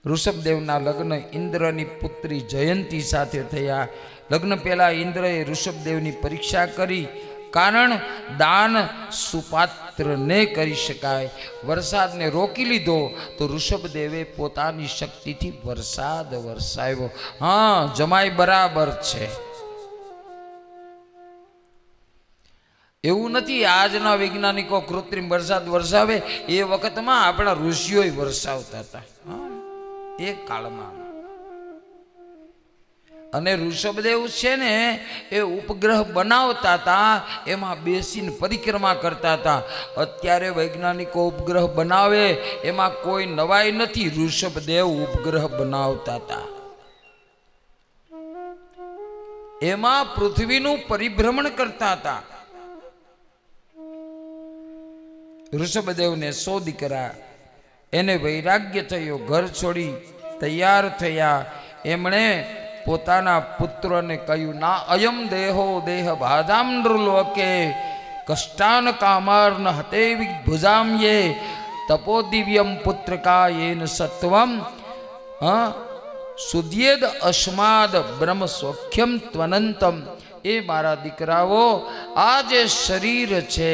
ઋષભદેવના લગ્ન ઇન્દ્રની પુત્રી જયંતી સાથે થયા. લગ્ન પહેલા ઇન્દ્રએ ઋષભદેવની પરીક્ષા કરી, કારણ દાન સુપાત્રને કરી શકાય. વરસાદને રોકી લીધો તો ઋષભદેવે પોતાની શક્તિથી વરસાદ વરસાવ્યો. હા, જમાઈ બરાબર છે. એવું નથી આજના વૈજ્ઞાનિકો કૃત્રિમ વરસાદ વરસાવે, એ વખતમાં આપણા ઋષિઓ વરસાવતા હતા એ કાળમાં. અને ઋષભદેવ છે ને એ ઉપગ્રહ બનાવતા હતા, એમાં બેસીને પરિક્રમા કરતા હતા. અત્યારે વૈજ્ઞાનિકો ઉપગ્રહ બનાવે એમાં કોઈ નવાઈ નથી. ઋષભદેવ ઉપગ્રહ બનાવતા હતા, એમાં પૃથ્વીનું પરિભ્રમણ કરતા હતા. ઋષભદેવને 100 દીકરા, એને વૈરાગ્ય થયો, ઘર છોડી તૈયાર થયા. એમણે પોતાના પુત્રને કહ્યું, ના અયમ દેહો દેહ ભાજામ નૃલોકે કષ્ટાન કામાર્ન હતે ભુજામ યે તપો દિવ્યમ પુત્રકાયેન સત્વમ સુદ્યેદ અસ્માદ બ્રહ્મ સૌખ્યમ ત્વનંતમ. એ મારા દીકરાઓ, આ જે શરીર છે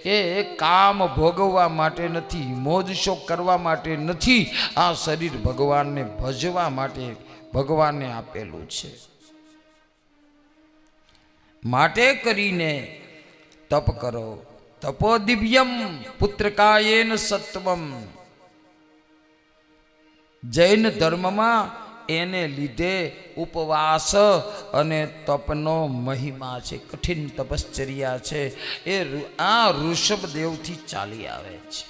એ કામ ભોગવવા માટે નથી, મોજ શોખ કરવા માટે નથી. આ શરીર ભગવાનને ભજવા માટે ભગવાને આપેલું છે. માટે કરીને તપ કરો. તપો દિવ્યમ પુત્રકાયેન સત્વમ. જૈન ધર્મમાં એને લીધે ઉપવાસ અને તપનો મહિમા છે, કઠિન તપશ્ચર્યા છે. એ આ ઋષભદેવથી ચાલી આવે છે.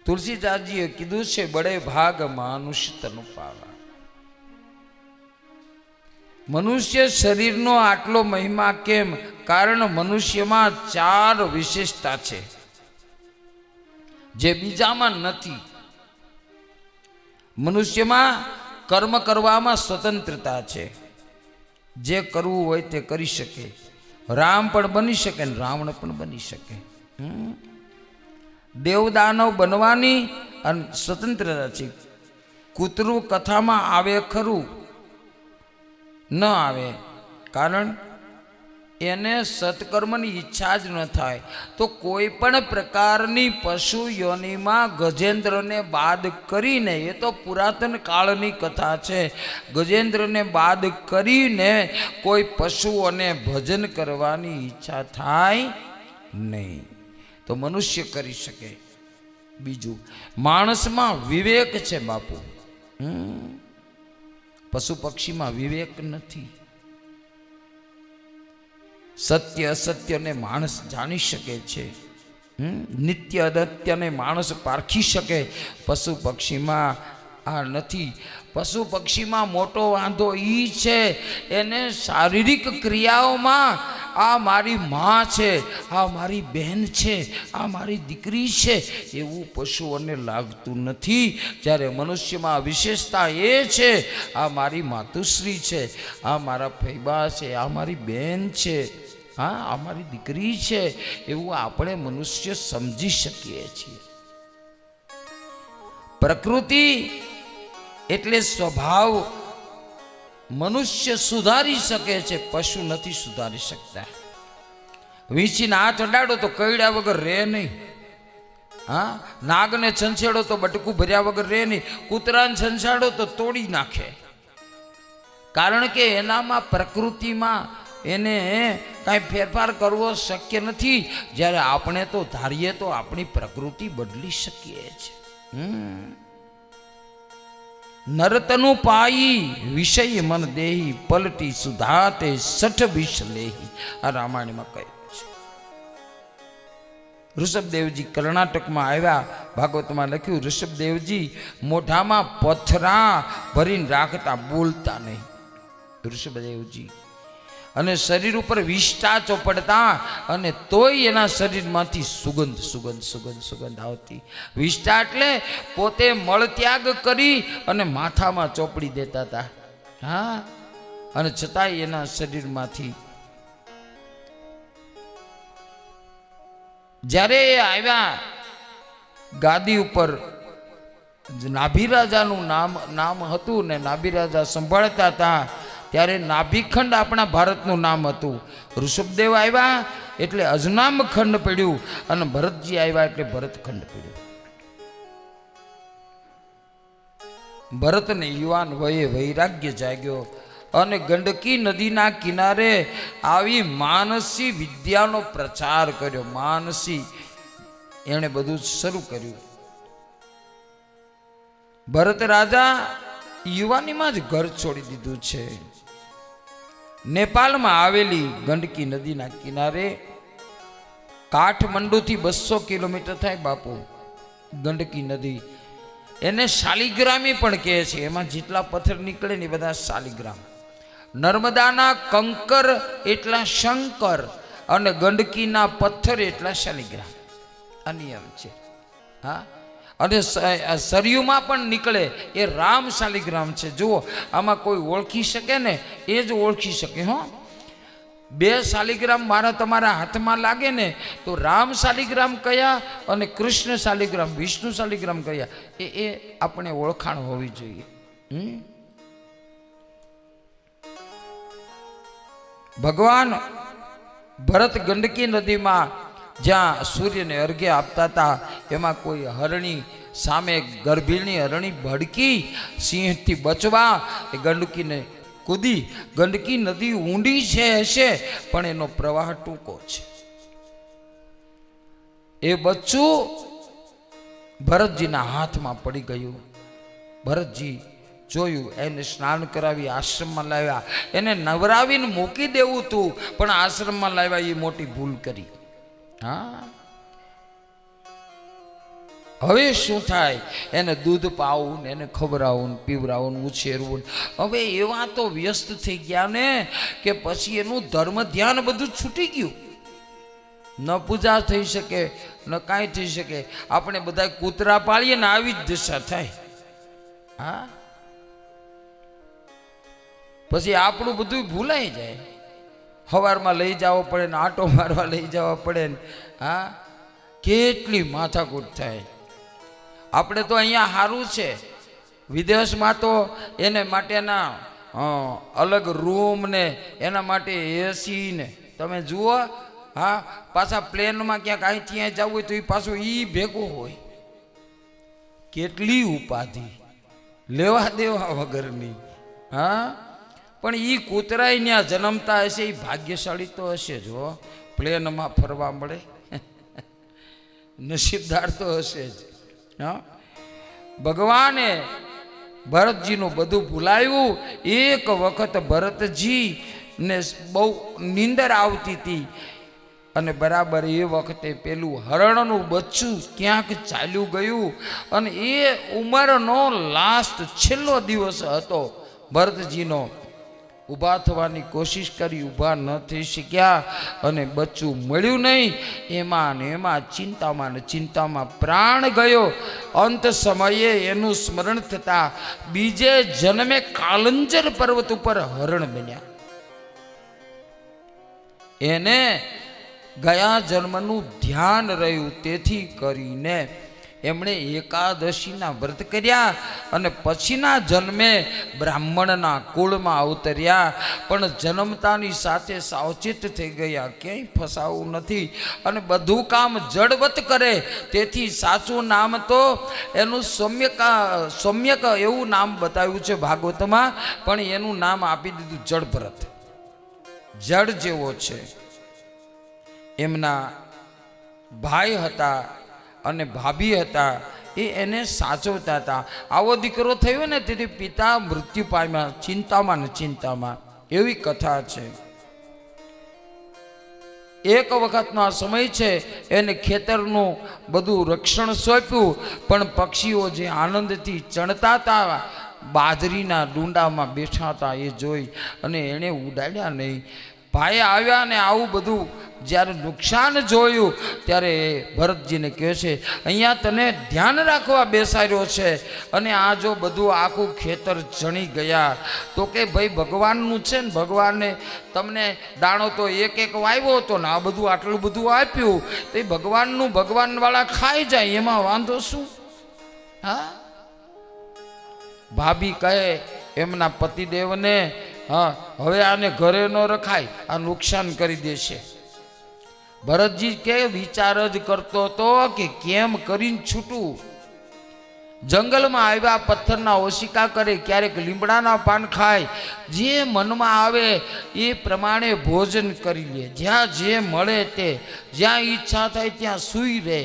તુલસીદાસજીએ કીધું છે, બડે ભાગ માનુષ તનુ પાવા. મનુષ્ય શરીરનો આટલો મહિમા કેમ? કારણ મનુષ્યમાં 4 વિશેષતા છે જે બીજામાં નથી. મનુષ્યમાં કર્મ કરવામાં સ્વતંત્રતા છે, જે કરવું હોય તે કરી શકે. રામ પણ બની શકે ને રાવણ પણ બની શકે. દેવદાનવ બનવાની અને સ્વતંત્રતા છે. કૂતરું કથામાં આવે ખરું? ન આવે, કારણ એને સત્કર્મની ઈચ્છા જ ન થાય. તો કોઈ પણ પ્રકારની પશુ યોનિમાં ગજેન્દ્રને બાદ કરીને, એ તો પુરાતન કાળની કથા છે, ગજેન્દ્રને બાદ કરીને કોઈ પશુઓને ભજન કરવાની ઈચ્છા થાય નહીં. તો મનુષ્ય કરી શકે. બીજું, માણસમાં વિવેક છે બાપુ. પશુ પક્ષીમાં વિવેક નથી. સત્ય અસત્યને માણસ જાણી શકે છે, નિત્ય અનિત્યને માણસ પારખી શકે. પશુ પક્ષીમાં આ નથી. પશુ પક્ષીમાં મોટો વાંધો એ છે, એને શારીરિક ક્રિયાઓમાં આ મારી માં છે, આ મારી બહેન છે, આ મારી દીકરી છે એવું પશુઓને લાગતું નથી. જ્યારે મનુષ્યમાં વિશેષતા એ છે, આ મારી માતુશ્રી છે, આ મારા ફૈબા છે, આ મારી બહેન છે, હા આ મારી દીકરી છે, એવું આપણે મનુષ્ય સમજી શકીએ છીએ. પ્રકૃતિ એટલે સ્વભાવ મનુષ્ય સુધારી શકે છે, પશુ નથી સુધારી શકતા. વીંછીને હાથ અડાડો તો કઈડ્યા વગર રહે નહીં. હા, નાગને છંછેડો તો બટકું ભર્યા વગર રહે નહીં. કૂતરાને છંછાડો તો તોડી નાખે, કારણ કે એનામાં પ્રકૃતિમાં એને કાંઈ ફેરફાર કરવો શક્ય નથી. જ્યારે આપણે તો ધારીએ તો આપણી પ્રકૃતિ બદલી શકીએ છીએ. નરતનુ પાઈ વિષય મન દેહી પલટી સુધાતે સઠ વિષ લેહી. આ રામાયણમાં કહ્યું છે. ઋષભદેવજી કર્ણાટકમાં આવ્યા. ભાગવતમાં લખ્યું, ઋષભદેવજી મોઢામાં પથરા ભરીને રાખતા, બોલતા નહીં. ઋષભદેવજી અને શરીર ઉપર વિષ્ટા ચોપડતા અને તોય એના શરીરમાંથી સુગંધ સુગંધ સુગંધ સુગંધ આવતી. વિષ્ટા એટલે પોતે મળત્યાગ કરી અને માથામાં ચોપડી દેતા હતા. હા, અને છતાંય એના શરીરમાંથી. જ્યારે એ આવ્યા ગાદી ઉપર, નાભિરાજાનું નામ હતું ને નાભિરાજા સંભાળતા હતા, ત્યારે નાભિખંડ આપણા ભારતનું નામ હતું. ઋષભદેવ આવ્યા એટલે અજનામ ખંડ પડ્યું, અને ભરતજી આવ્યા એટલે ભરતખંડ પડ્યું. ભરતને યુવાન વયે વૈરાગ્ય જાગ્યો અને ગંડકી નદીના કિનારે આવી માનસી વિદ્યાનો પ્રચાર કર્યો. માનસી એણે બધું શરૂ કર્યું. ભરત રાજા યુવાનીમાં જ ઘર છોડી દીધું છે. નેપાળમાં આવેલી ગંડકી નદીના કિનારે, કાઠમંડુથી 200 કિલોમીટર થાય બાપુ ગંડકી નદી. એને શાલિગ્રામી પણ કહે છે. એમાં જેટલા પથ્થર નીકળે ને એ બધા શાલિગ્રામ. નર્મદાના કંકર એટલા શંકર અને ગંડકીના પથ્થર એટલા શાલિગ્રામ. આ નિયમ છે. હા, અને સરયુમાં પણ નીકળે એ રામ શાલિગ્રામ છે. જુઓ, આમાં કોઈ ઓળખી શકે ને એ જ ઓળખી શકે. હો, 2 શાલિગ્રામ મારા તમારા હાથમાં લાગે ને તો રામ શાલિગ્રામ કયા અને કૃષ્ણ શાલિગ્રામ, વિષ્ણુ શાલિગ્રામ કયા, એ આપણે ઓળખાણ હોવી જોઈએ. ભગવાન ભરત ગંડકી નદીમાં જ્યાં સૂર્યને અર્ઘ્ય આપતા હતા, એમાં કોઈ હરણી સામે ગર્ભીણી હરણી ભડકી સિંહથી બચવા એ ગંડકીને કૂદી. ગંડકી નદી ઊંડી છે હશે પણ એનો પ્રવાહ ટૂંકો છે. એ બચ્ચું ભરતજીના હાથમાં પડી ગયું. ભરતજી જોયું, એને સ્નાન કરાવી આશ્રમમાં લાવ્યા. એને નવરાવીને મૂકી દેવું હતું પણ આશ્રમમાં લાવ્યા, એ મોટી ભૂલ કરી. હા, હવે શું થાય? એને દૂધ પાવું ને એને ખવડાવવું ને પીવડાવવું ને ઉછેરવું. હવે એવા તો વ્યસ્ત થઈ ગયા ને કે પછી એનું ધર્મ ધ્યાન બધું છૂટી ગયું. ન પૂજા થઈ શકે ન કાંઈ થઈ શકે. આપણે બધા કૂતરા પાળીએ ને આવી જ દશા થાય. હા, પછી આપણું બધું ભૂલાઈ જાય. સવારમાં લઈ જવો પડે ને આંટો મારવા લઈ જવા પડે ને. હા, કેટલી માથાકૂટ થાય. આપણે તો અહીંયા સારું છે, વિદેશમાં તો એને માટેના અલગ રૂમ ને એના માટે એસી ને તમે જુઓ. હા, પાછા પ્લેનમાં ક્યાંક અહીંથી અહીં જવું હોય તો એ પાછું એ ભેગું હોય. કેટલી ઉપાધિ લેવા દેવા વગરની. હા, પણ એ કૂતરાય ત્યાં જન્મતા હશે, એ ભાગ્યશાળી તો હશે જ. હો, પ્લેનમાં ફરવા મળે, નસીબદાર તો હશે જ. હા, ભગવાને ભરતજીનું બધું ભૂલાયું. એક વખત ભરતજી ને બહુ નીંદર આવતી હતી અને બરાબર એ વખતે પેલું હરણનું બચ્ચું ક્યાંક ચાલ્યું ગયું અને એ ઉંમરનો લાસ્ટ છેલ્લો દિવસ હતો ભરતજીનો. ઊભા થવાની કોશિશ કરી, ઊભા ન થઈ શક્યા અને બચ્ચું મળ્યું નહીં. એમાં ને એમાં ચિંતામાં ને ચિંતામાં પ્રાણ ગયો. અંત સમયે એનું સ્મરણ થતા બીજે જન્મે કાલંજર પર્વત ઉપર હરણ બન્યા. એને ગયા જન્મનું ધ્યાન રહ્યું, તેથી કરીને એમણે એકાદશીના વ્રત કર્યા અને પછીના જન્મે બ્રાહ્મણના કુળમાં અવતર્યા. પણ જન્મતાની સાથે સાવચેત થઈ ગયા, ક્યાંય ફસાવું નથી અને બધું કામ જડવત કરે. તેથી સાચું નામ તો એનું સૌમ્યક એવું નામ બતાવ્યું છે ભાગવતમાં, પણ એનું નામ આપી દીધું જડભરત. જડ જેવો છે. એમના ભાઈ હતા અને ભાભી હતા, એ એને સાચવતા હતા. આવો દીકરો થયો ને તેથી પિતા મૃત્યુ પામ્યા, ચિંતામાં ને ચિંતામાં. એવી કથા છે. એક વખતનો આ સમય છે. એને ખેતરનું બધું રક્ષણ સોંપ્યું, પણ પક્ષીઓ જે આનંદથી ચણતા હતા, બાજરીના ડુંડામાં બેઠા હતા, એ જોઈ અને એણે ઉડાડ્યા નહીં. ભાઈ આવ્યા ને આવું બધું જ્યારે નુકસાન જોયું ત્યારે ભરતજીને કહે છે અહીંયા તને ધ્યાન રાખવા બેસાડ્યો છે અને આ જો બધું આખું ખેતર ચણી ગયા તો કે ભાઈ ભગવાનનું છે ને, ભગવાને તમને દાણો તો એક એક વાવ્યો હતો ને આ બધું આટલું બધું આપ્યું તો એ ભગવાનનું ભગવાનવાળા ખાઈ જાય, એમાં વાંધો શું? હા, ભાભી કહે એમના પતિદેવને, હા હવે આને ઘરે ન રખાય, આ નુકસાન કરી દેશે. ભરતજી કે વિચાર જ કરતો હતો કે કેમ કરીને છૂટું. જંગલમાં આવ્યા, પથ્થરના ઓશિકા કરે, ક્યારેક લીમડાના પાન ખાય, જે મનમાં આવે એ પ્રમાણે ભોજન કરી લે, જ્યાં જે મળે તે, જ્યાં ઈચ્છા થાય ત્યાં સૂઈ રહે.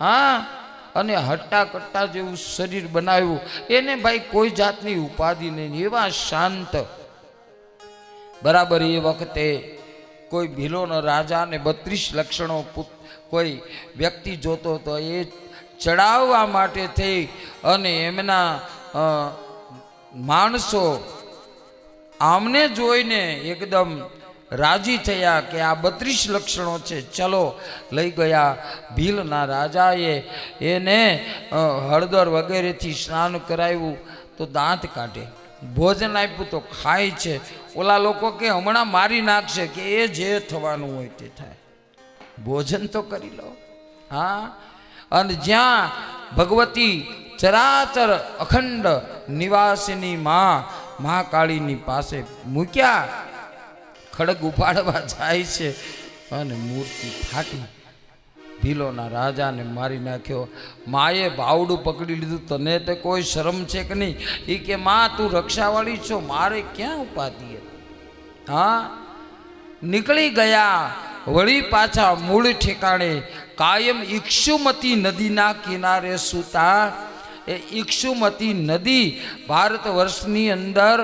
હા, અને હટ્ટા કટ્ટા જેવું શરીર બનાવ્યું, એને ભાઈ કોઈ જાતની ઉપાધિ નહીં, એવા શાંત. બરાબર એ વખતે કોઈ ભીલોનો રાજા ને 32 લક્ષણો કોઈ વ્યક્તિ જોતો હતો, એ ચડાવવા માટે થઈ અને એમના માણસો આમને જોઈને એકદમ રાજી થયા કે આ 32 લક્ષણો છે, ચલો લઈ ગયા. ભીલના રાજાએ એને હળદર વગેરેથી સ્નાન કરાવ્યું તો દાંત કાઢે, ભોજન આપ્યું તો ખાય છે. ઓલા લોકો કે હમણાં મારી નાખશે, કે એ જે થવાનું હોય તે થાય, ભોજન તો કરી લો. હા, અને જ્યાં ભગવતી ચરાચર અખંડ નિવાસિની મહાકાળીની પાસે મૂક્યા, ખડગ ઉપાડવા જાય છે અને મૂર્તિ ફાટી. ભીલોના રાજાને મારી નાખ્યો. માએ બાવડું પકડી લીધું, તને તો કોઈ શરમ છે કે નહીં? એ કે માં તું રક્ષાવાળી છો, મારે ક્યાં ઉપાધિ હતી? હા, નીકળી ગયા વળી પાછા મૂળ ઠેકાણે. કાયમ ઇક્ષુમતી નદીના કિનારે સૂતા. એ ઇક્ષુમતી નદી ભારત વર્ષની અંદર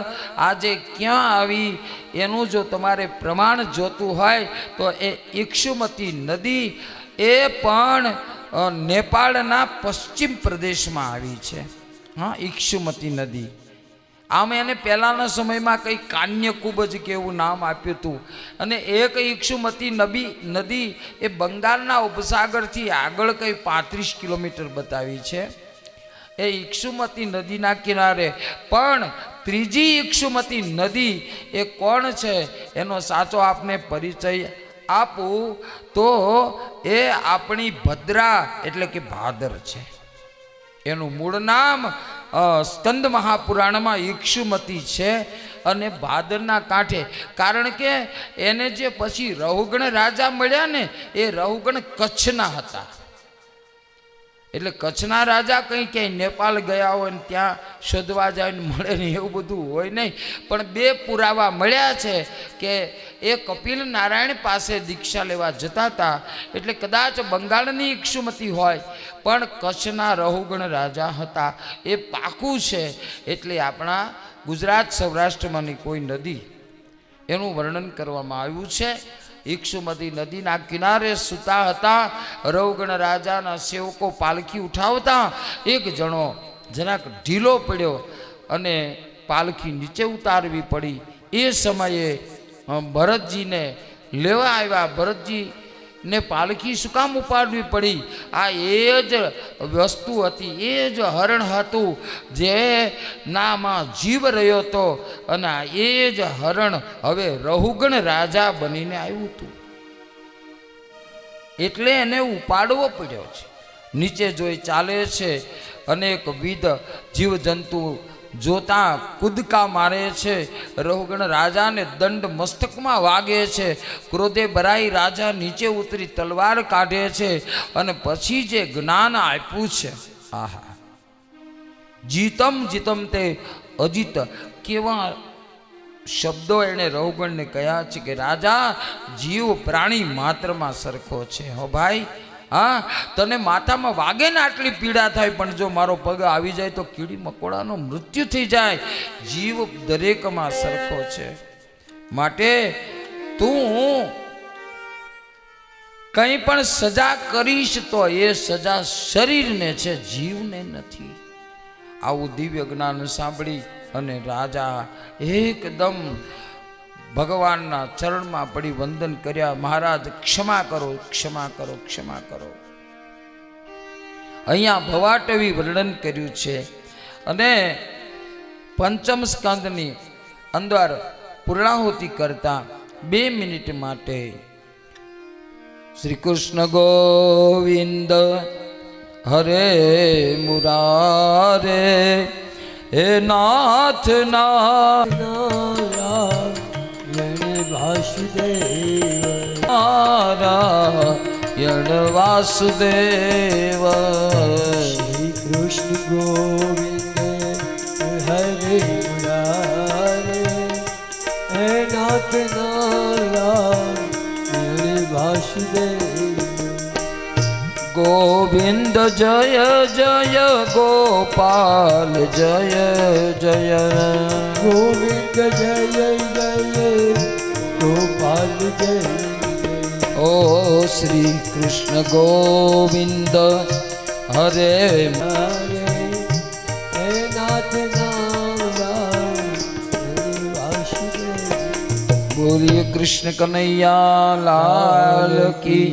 આજે ક્યાં આવી એનું જો તમારે પ્રમાણ જોતું હોય તો એ ઇક્ષુમતી નદી એ પણ નેપાળના પશ્ચિમ પ્રદેશમાં આવી છે. હા, ઇક્ષુમતી નદી. આમ એને પહેલાંના સમયમાં કંઈ કાન્યકૂબ જ કે એવું નામ આપ્યું હતું. અને એક ઇક્ષુમતી નદી એ બંગાળના ઉપસાગરથી આગળ કંઈ 35 કિલોમીટર બતાવી છે. એ ઇક્ષુમતી નદીના કિનારે પણ ત્રીજી ઇક્ષુમતી નદી એ કોણ છે એનો સાચો આપને પરિચય આપું તો એ આપણી ભદ્રા એટલે કે ભાદર છે. એનું મૂળ નામ સ્કંદ મહાપુરાણમાં ઇક્ષુમતી છે અને ભાદરના કાંઠે. કારણ કે એને જે પછી રહુગણ રાજા મળ્યા ને એ રહુગણ કચ્છના હતા. એટલે કચ્છના રાજા કંઈ ક્યાંય નેપાળ ગયા હોય ને ત્યાં શોધવા જાય ને મળે ને એવું બધું હોય નહીં. પણ 2 પુરાવા મળ્યા છે કે એ કપિલ નારાયણ પાસે દીક્ષા લેવા જતા હતા, એટલે કદાચ બંગાળની ઇક્ષુમતી હોય પણ કચ્છના રહુગણ રાજા હતા એ પાકું છે. એટલે આપણા ગુજરાત સૌરાષ્ટ્રમાંની કોઈ નદી એનું વર્ણન કરવામાં આવ્યું છે. ઇક્ષુમતી નદીના કિનારે સૂતા હતા. રહુગણ રાજાના સેવકો પાલખી ઉઠાવતા એક જણો જરાક ઢીલો પડ્યો અને પાલખી નીચે ઉતારવી પડી. એ સમયે ભરતજીને લેવા આવ્યા. ભરતજીને પાલખી શું કામ ઉપાડવી પડી? આ એ જ વસ્તુ હતી, એ જ હરણ હતું જે નામાં જીવ રહ્યો હતો અને એ જ હરણ હવે રહુગણ રાજા બનીને આવ્યું હતું. એટલે એને ઉપાડવો પડ્યો છે. નીચે જોઈ ચાલે છે, અનેકવિધ જીવજંતુ જોતા કૂદકા મારે છે. રહુગણ રાજાને દંડ મસ્તકમાં વાગે છે. ક્રોધે ભરાઈ રાજા નીચે ઉતરી તલવાર કાઢે છે અને પછી જે જ્ઞાન આપ્યું છે, આહા, જીતમ જીતમ તે અજીત, કેવા શબ્દો એણે રહુગણને કહ્યા છે કે રાજા જીવ પ્રાણી માત્રમાં સરખો છે. હો ભાઈ, હા, તને માથામાં વાગે ને આટલી પીડા થાય, પણ જો મારો પગ આવી જાય તો કીડી મકોડાનો મૃત્યુ થઈ જાય. જીવ દરેકમાં સરખો છે. માટે તું કંઈ પણ સજા કરીશ તો એ સજા શરીરને છે, જીવને નથી. આવું દિવ્ય જ્ઞાન સાંભળી અને રાજા એકદમ ભગવાનના ચરણમાં પડી વંદન કર્યા, મહારાજ ક્ષમા કરો, ક્ષમા કરો, ક્ષમા કરો. અહીંયા ભવાટવી વર્ણન કર્યું છે. અને પંચમ સ્કંદની અંદર પૂર્ણાહુતિ કરતા 2 મિનિટ માટે શ્રી કૃષ્ણ ગોવિંદ હરે મુરારે હે નાથ નારાયણ વાસુદેવ નારાયણ વાસુદેવ શ્રી કૃષ્ણ ગોવિંદ હરે મુરારે હે નાથ નારાયણ વાસુદેવ ગોવિંદ જય જય ગોપાલ જય જય ગોવિંદ જય જય ગોપાલ જય ઓ શ્રી કૃષ્ણ ગોવિંદ હરે હરે હે નાથ નારાયણ વાસુદેવ બોલીએ કૃષ્ણ કનૈયા લાલ કી.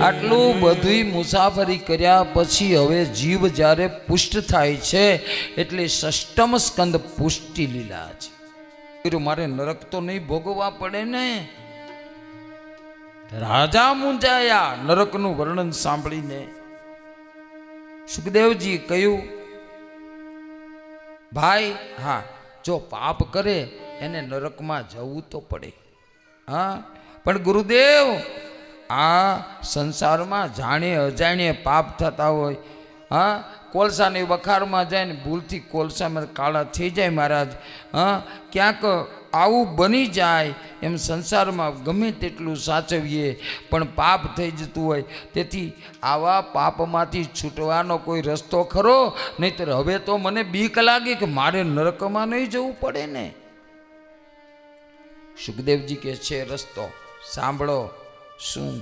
આટલું બધું મુસાફરી કર્યા પછી હવે જીવ જ્યારે પુષ્ટ થાય છે એટલે ષષ્ઠમ સ્કંદ પુષ્ટિ લીલા છે. મારે નરક તો નહીં ભોગવવા પડે ને. રાજા મૂંઝાયા નરકનું વર્ણન સાંભળીને. સુખદેવજી કહ્યું, ભાઈ હા, જો પાપ કરે એને નરકમાં જવું તો પડે. હા, પણ ગુરુદેવ આ સંસારમાં જાણે અજાણે પાપ થતા હોય. હા, કોલસાની વખારમાં જાય ને ભૂલથી કોલસામાં કાળા થઈ જાય મહારાજ. હા, ક્યાંક આવું બની જાય એમ સંસારમાં ગમે તેટલું સાચવીએ પણ પાપ થઈ જતું હોય. તેથી આવા પાપમાંથી છૂટવાનો કોઈ રસ્તો ખરો? નહીંતર હવે તો મને બીક લાગે કે મારે નરકમાં નહીં જવું પડે ને. સુખદેવજી કહે છે રસ્તો સાંભળો. શું?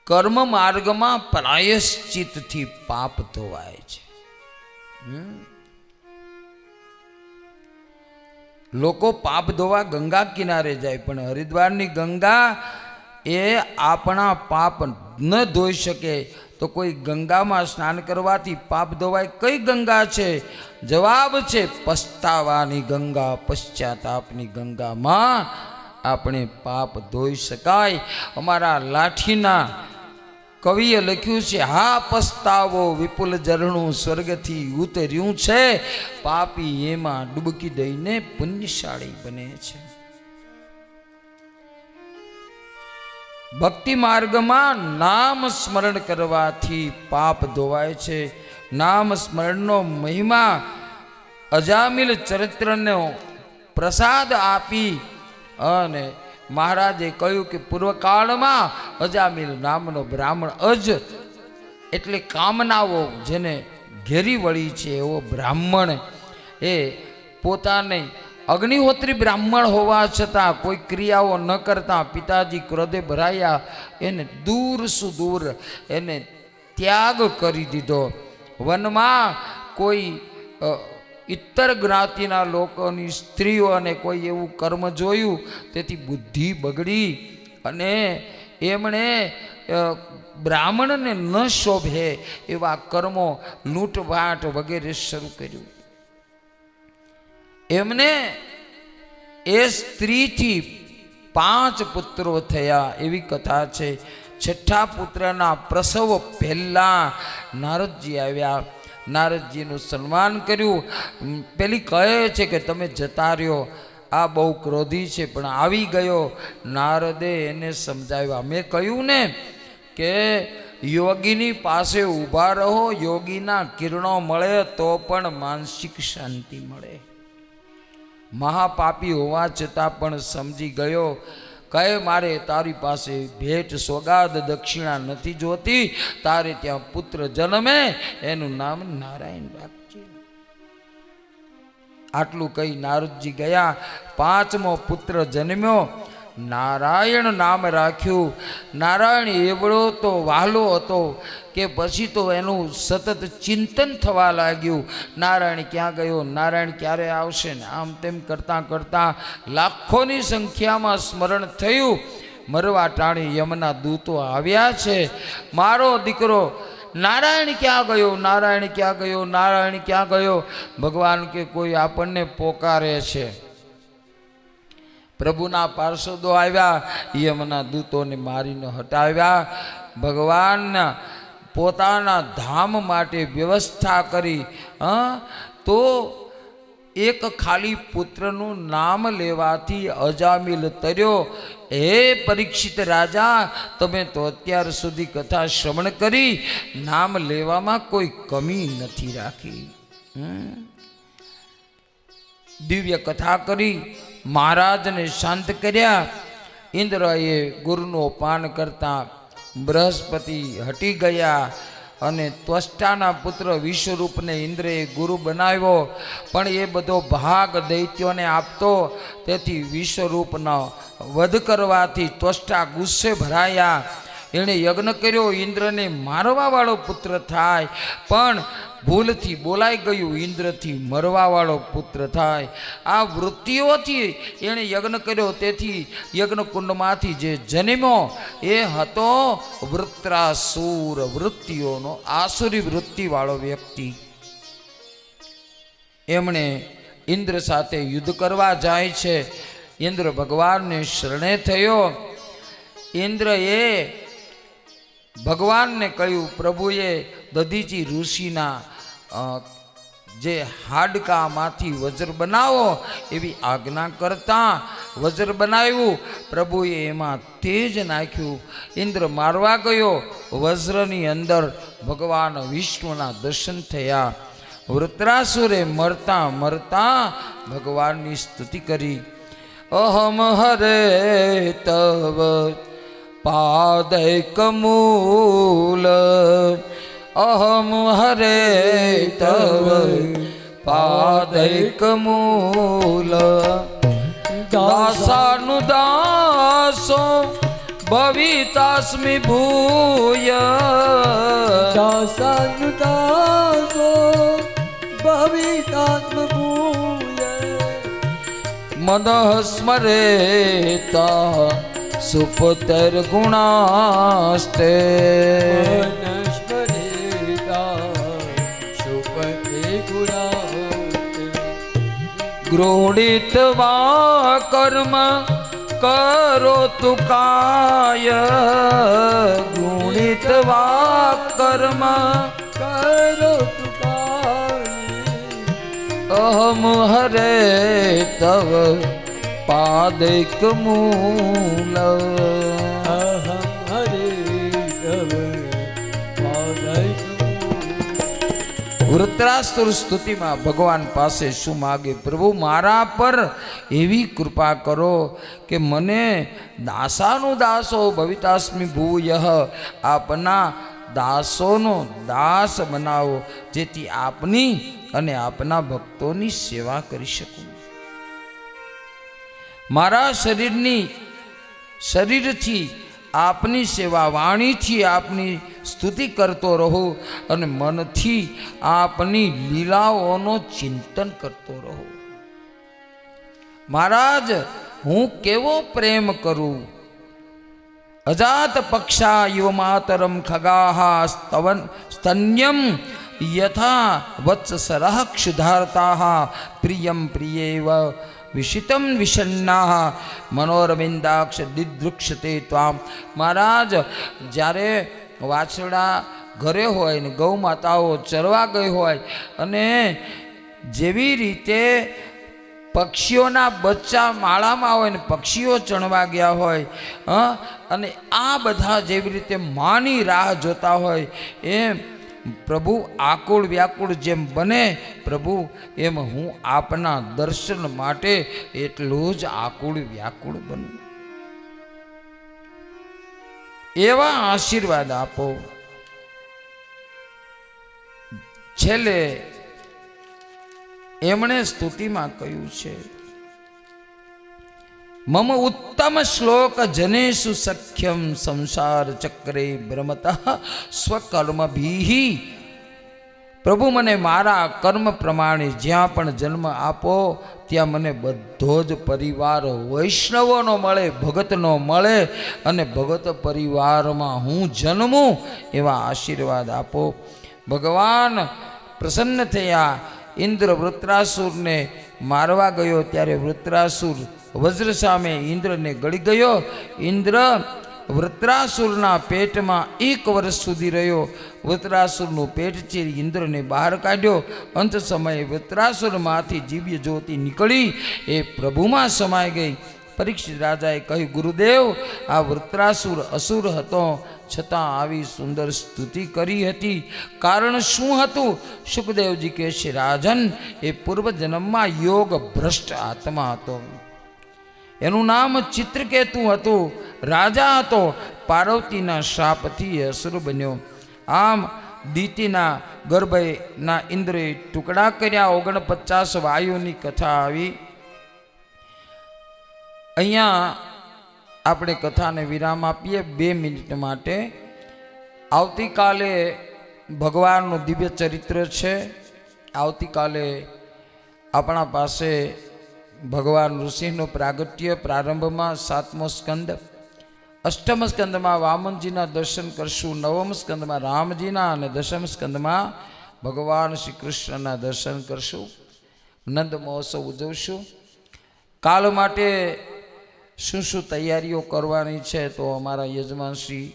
કર્મ માર્ગમાં પ્રાયશ્ચિતથી પાપ ધોવાય છે. લોકો પાપ ધોવા ગંગા કિનારે જાય પણ હરિદ્વારની ગંગા એ આપણા પાપ ન ધોઈ શકે. તો કોઈ ગંગામાં સ્નાન કરવાથી પાપ ધોવાય? કઈ ગંગા છે? જવાબ છે પસ્તાવાની ગંગા, પશ્ચાતાપની ગંગામાં આપણે પાપ ધોઈ શકાય. અમારા લાઠીના કવિએ લખ્યું છે, હા પસ્તાવો વિપુલ ઝરણું સ્વર્ગથી ઉતર્યું છે, પાપી એમાં ડૂબકી દઈને પુણ્યશાળી બને છે. ભક્તિ માર્ગમાં નામ સ્મરણ કરવાથી પાપ ધોવાય છે. નામ સ્મરણનો મહિમા અજામિલ ચરિત્રનો પ્રસાદ આપી અને મહારાજે કહ્યું કે પૂર્વકાળમાં અજામિલ નામનો બ્રાહ્મણ, અજ એટલે કામનાઓ જેને ઘેરી વળી છે એવો બ્રાહ્મણ, એ પોતાને અગ્નિહોત્રી બ્રાહ્મણ હોવા છતાં કોઈ ક્રિયાઓ ન કરતા પિતાજી ક્રોધે ભરાયા, એને દૂર સુદૂર એને ત્યાગ કરી દીધો. વનમાં કોઈ ઇત્તર જ્ઞાતિના લોકોની સ્ત્રીઓ અને કોઈ એવું કર્મ જોયું, તેથી બુદ્ધિ બગડી અને એમણે બ્રાહ્મણને ન શોભે એવા કર્મો, લૂંટવાટ વગેરે શરૂ કર્યું. એમને એ સ્ત્રીથી 5 પુત્રો થયા એવી કથા છે. 6થા પુત્રના પ્રસવ પહેલા નારદજી આવ્યા. નારદજીનું સન્માન કર્યું. પેલી કહે છે કે તમે જતા રહ્યો, આ બહુ ક્રોધી છે, પણ આવી ગયો. નારદે એને સમજાવ્યા. મેં કહ્યું ને કે યોગીની પાસે ઊભા રહો, યોગીના કિરણો મળે તો પણ માનસિક શાંતિ મળે. મહાપાપી હોવા છતાં પણ સમજી ગયો. કહે મારે તારી પાસે ભેટ સોગાદ દક્ષિણા નથી જોતી, તારે ત્યાં પુત્ર જન્મે એનું નામ નારાયણ રાખજે. આટલું કહી નારદજી ગયા. 5મો પુત્ર જન્મ્યો. નારાયણ નામ રાખ્યું. નારાયણ એવડો તો વહાલો હતો કે પછી તો એનું સતત ચિંતન થવા લાગ્યું. નારાયણ ક્યાં ગયો, નારાયણ ક્યારે આવશે ને આમ તેમ કરતાં કરતાં લાખોની સંખ્યામાં સ્મરણ થયું. મરવા ટાણી યમના દૂતો આવ્યા છે. મારો દીકરો નારાયણ ક્યાં ગયો, નારાયણ ક્યાં ગયો, નારાયણ ક્યાં ગયો. ભગવાન કે કોઈ આપણને પોકારે છે. પ્રભુના પાર્ષદો આવ્યા, યમના દૂતોને મારીને હટાવ્યા. ભગવાનના પોતાના ધામ માટે વ્યવસ્થા કરી. તો એક ખાલી પુત્રનું નામ લેવાથી અજામિલ તર્યો. હે પરીક્ષિત રાજા, તમે તો અત્યાર સુધી કથા શ્રવણ કરી, નામ લેવામાં કોઈ કમી નથી રાખી. દિવ્ય કથા કરી, મહારાજને શાંત કર્યા. ઇન્દ્રએ ગુરુનો પાન કરતા બૃહસ્પતિ હટી ગયા અને ત્વષ્ટાના પુત્ર વિશ્વરૂપને ઇન્દ્રએ ગુરુ બનાવ્યો. પણ એ બધો ભાગ દૈત્યોને આપતો, તેથી વિશ્વરૂપનો વધ કરવાથી ત્વષ્ટા ગુસ્સે ભરાયા. એણે યજ્ઞ કર્યો, ઇન્દ્રને મારવાવાળો પુત્ર થાય, પણ ભૂલથી બોલાઈ ગયું, ઇન્દ્રથી મરવાવાળો પુત્ર થાય. આ વૃત્તિઓથી એણે યજ્ઞ કર્યો, તેથી યજ્ઞકુંડમાંથી જે જન્મ્યો એ હતો વૃત્રાસુર, વૃત્તિઓનો આસુરી વૃત્તિવાળો વ્યક્તિ. એમણે ઇન્દ્ર સાથે યુદ્ધ કરવા જાય છે. ઇન્દ્ર ભગવાનને શરણે થયો. ઇન્દ્રએ ભગવાનને કહ્યું, પ્રભુએ દધીચી ઋષિના જે હાડકામાંથી વજ્ર બનાવો એવી આજ્ઞા કરતા વજ્ર બનાવ્યું. પ્રભુએ એમાં તેજ નાખ્યું. ઇન્દ્ર મારવા ગયો, વજ્રની અંદર ભગવાન વિષ્ણુના દર્શન થયા. વૃત્રાસુરે મરતા મરતા ભગવાનની સ્તુતિ કરી. અહમ હરે તવ પાદૈકમૂલ, અહમ હરે તવ પાદૈકમૂલ. દાસાનુદાસો ભવિતાસ્મિ ભૂય, દાસાનુદાસો ભવિતાસ્મિ ભૂય. મદઃ સ્મરેતા સુપતર ગુણાસ્તે, ગૃણીત્વા કર્મ કરો તુ કાય, ગૃણીત્વા કર્મ કરો તુ કાય. અહમ હરે તવ પાદૈકમૂલ, અહમ હરે તવ પાદૈકમૂલ. વૃત્રાસુર સ્તુતિમાં ભગવાન પાસે શું માગે? પ્રભુ મારા પર એવી કૃપા કરો કે મને દાસાનો દાસો ભવિતાસ્મિ ભૂય, આપના દાસોનો દાસ બનાવો, જેથી આપની અને આપના ભક્તોની સેવા કરી શકું. મારા શરીરથી આપની સેવા, વાણીથી આપની સ્તુતિ કરતો રહું અને મનથી આપની લીલાઓનો ચિંતન કરતો રહું. મહારાજ, હું કેવો પ્રેમ કરું. અજાત પક્ષા યુવ માતરમ ખગાહ સ્તન્યમ યથા વત્સરઃ ક્ષુધાર્તાઃ પ્રિયમ પ્રિયેવ વિષિતમ વિષન્નાઃ મનોરવિંદાક્ષ દિદૃક્ષતે ત્વામ. મહારાજ, જ્યારે વાછરડા ઘરે હોય ને ગૌ માતાઓ ચરવા ગઈ હોય અને જેવી રીતે પક્ષીઓના બચ્ચા માળામાં હોય ને પક્ષીઓ ચણવા ગયા હોય, અને આ બધા જેવી રીતે માની રાહ જોતા હોય, એમ પ્રભુ આકુળ વ્યાકુળ જેમ બને પ્રભુ, એમ હું આપના દર્શન માટે એટલું જ આકુળ વ્યાકુળ બનું. એવા આશીર્વાદ આપો. છેલ્લે એમણે સ્તુતિમાં કહ્યું છે, મમ ઉત્તમ શ્લોક જનેષુ સખ્યમ સંસાર ચક્રે ભ્રમત સ્વકર્મભિ. પ્રભુ મને મારા કર્મ પ્રમાણે જ્યાં પણ જન્મ આપો ત્યાં મને બધો જ પરિવાર વૈષ્ણવોનો મળે, ભગતનો મળે અને ભગત પરિવારમાં હું જન્મું એવા આશીર્વાદ આપો. ભગવાન પ્રસન્ન થયા. ઇન્દ્ર વૃત્રાસુરને મારવા ગયો ત્યારે વૃત્રાસુર વજ્ર સામે ઇન્દ્રને ગળી ગયો. ઇન્દ્ર વૃત્રાસુરના પેટમાં 1 વર્ષ સુધી રહ્યો. વૃત્રાસુરનું પેટ ચીરી ઇન્દ્રને બહાર કાઢ્યો. અંત સમયે વૃત્રાસુરમાંથી દિવ્ય જ્યોતિ નીકળી એ પ્રભુમાં સમાઈ ગઈ. પરીક્ષિત રાજાએ કહ્યું, ગુરુદેવ, આ વૃત્રાસુર અસુર હતો છતાં આવી સુંદર સ્તુતિ કરી હતી, કારણ શું હતું? સુખદેવજી કહે છે, રાજન, એ પૂર્વજન્મમાં યોગ ભ્રષ્ટ આત્મા હતો. એનું નામ ચિત્રકેતુ હતું. રાજા હતો. પાર્વતીના શાપથી અસુર બન્યો. આમ દીતિના ગર્ભના ઇન્દ્રે ટુકડા કર્યા. 49 વાયુની કથા આવી. અહીંયા આપણે કથાને વિરામ આપીએ 2 મિનિટ માટે. આવતીકાલે ભગવાનનું દિવ્ય ચરિત્ર છે. આવતીકાલે આપણા પાસે ભગવાન ઋષિનું પ્રાગટ્ય પ્રારંભમાં 7મો સ્કંદ, 8મ સ્કંદમાં વામનજીના દર્શન કરશું, 9મ સ્કંદમાં રામજીના અને 10મ સ્કંદમાં ભગવાન શ્રી કૃષ્ણના દર્શન કરશું. નંદ મહોત્સવ ઉજવશું. કાલ માટે શું શું તૈયારીઓ કરવાની છે તો અમારા યજમાન શ્રી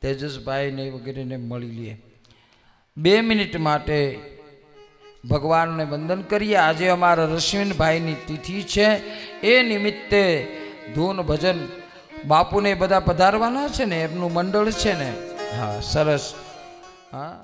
તેજસભાઈને વગેરેને મળી લઈએ. 2 મિનિટ માટે ભગવાનને વંદન કરીએ. આજે અમારા રશ્મિનભાઈની તિથિ છે. એ નિમિત્તે ધૂન ભજન બાપુને બધા પધારવાના છે ને, એમનું મંડળ છે ને. હા, સરસ. હા.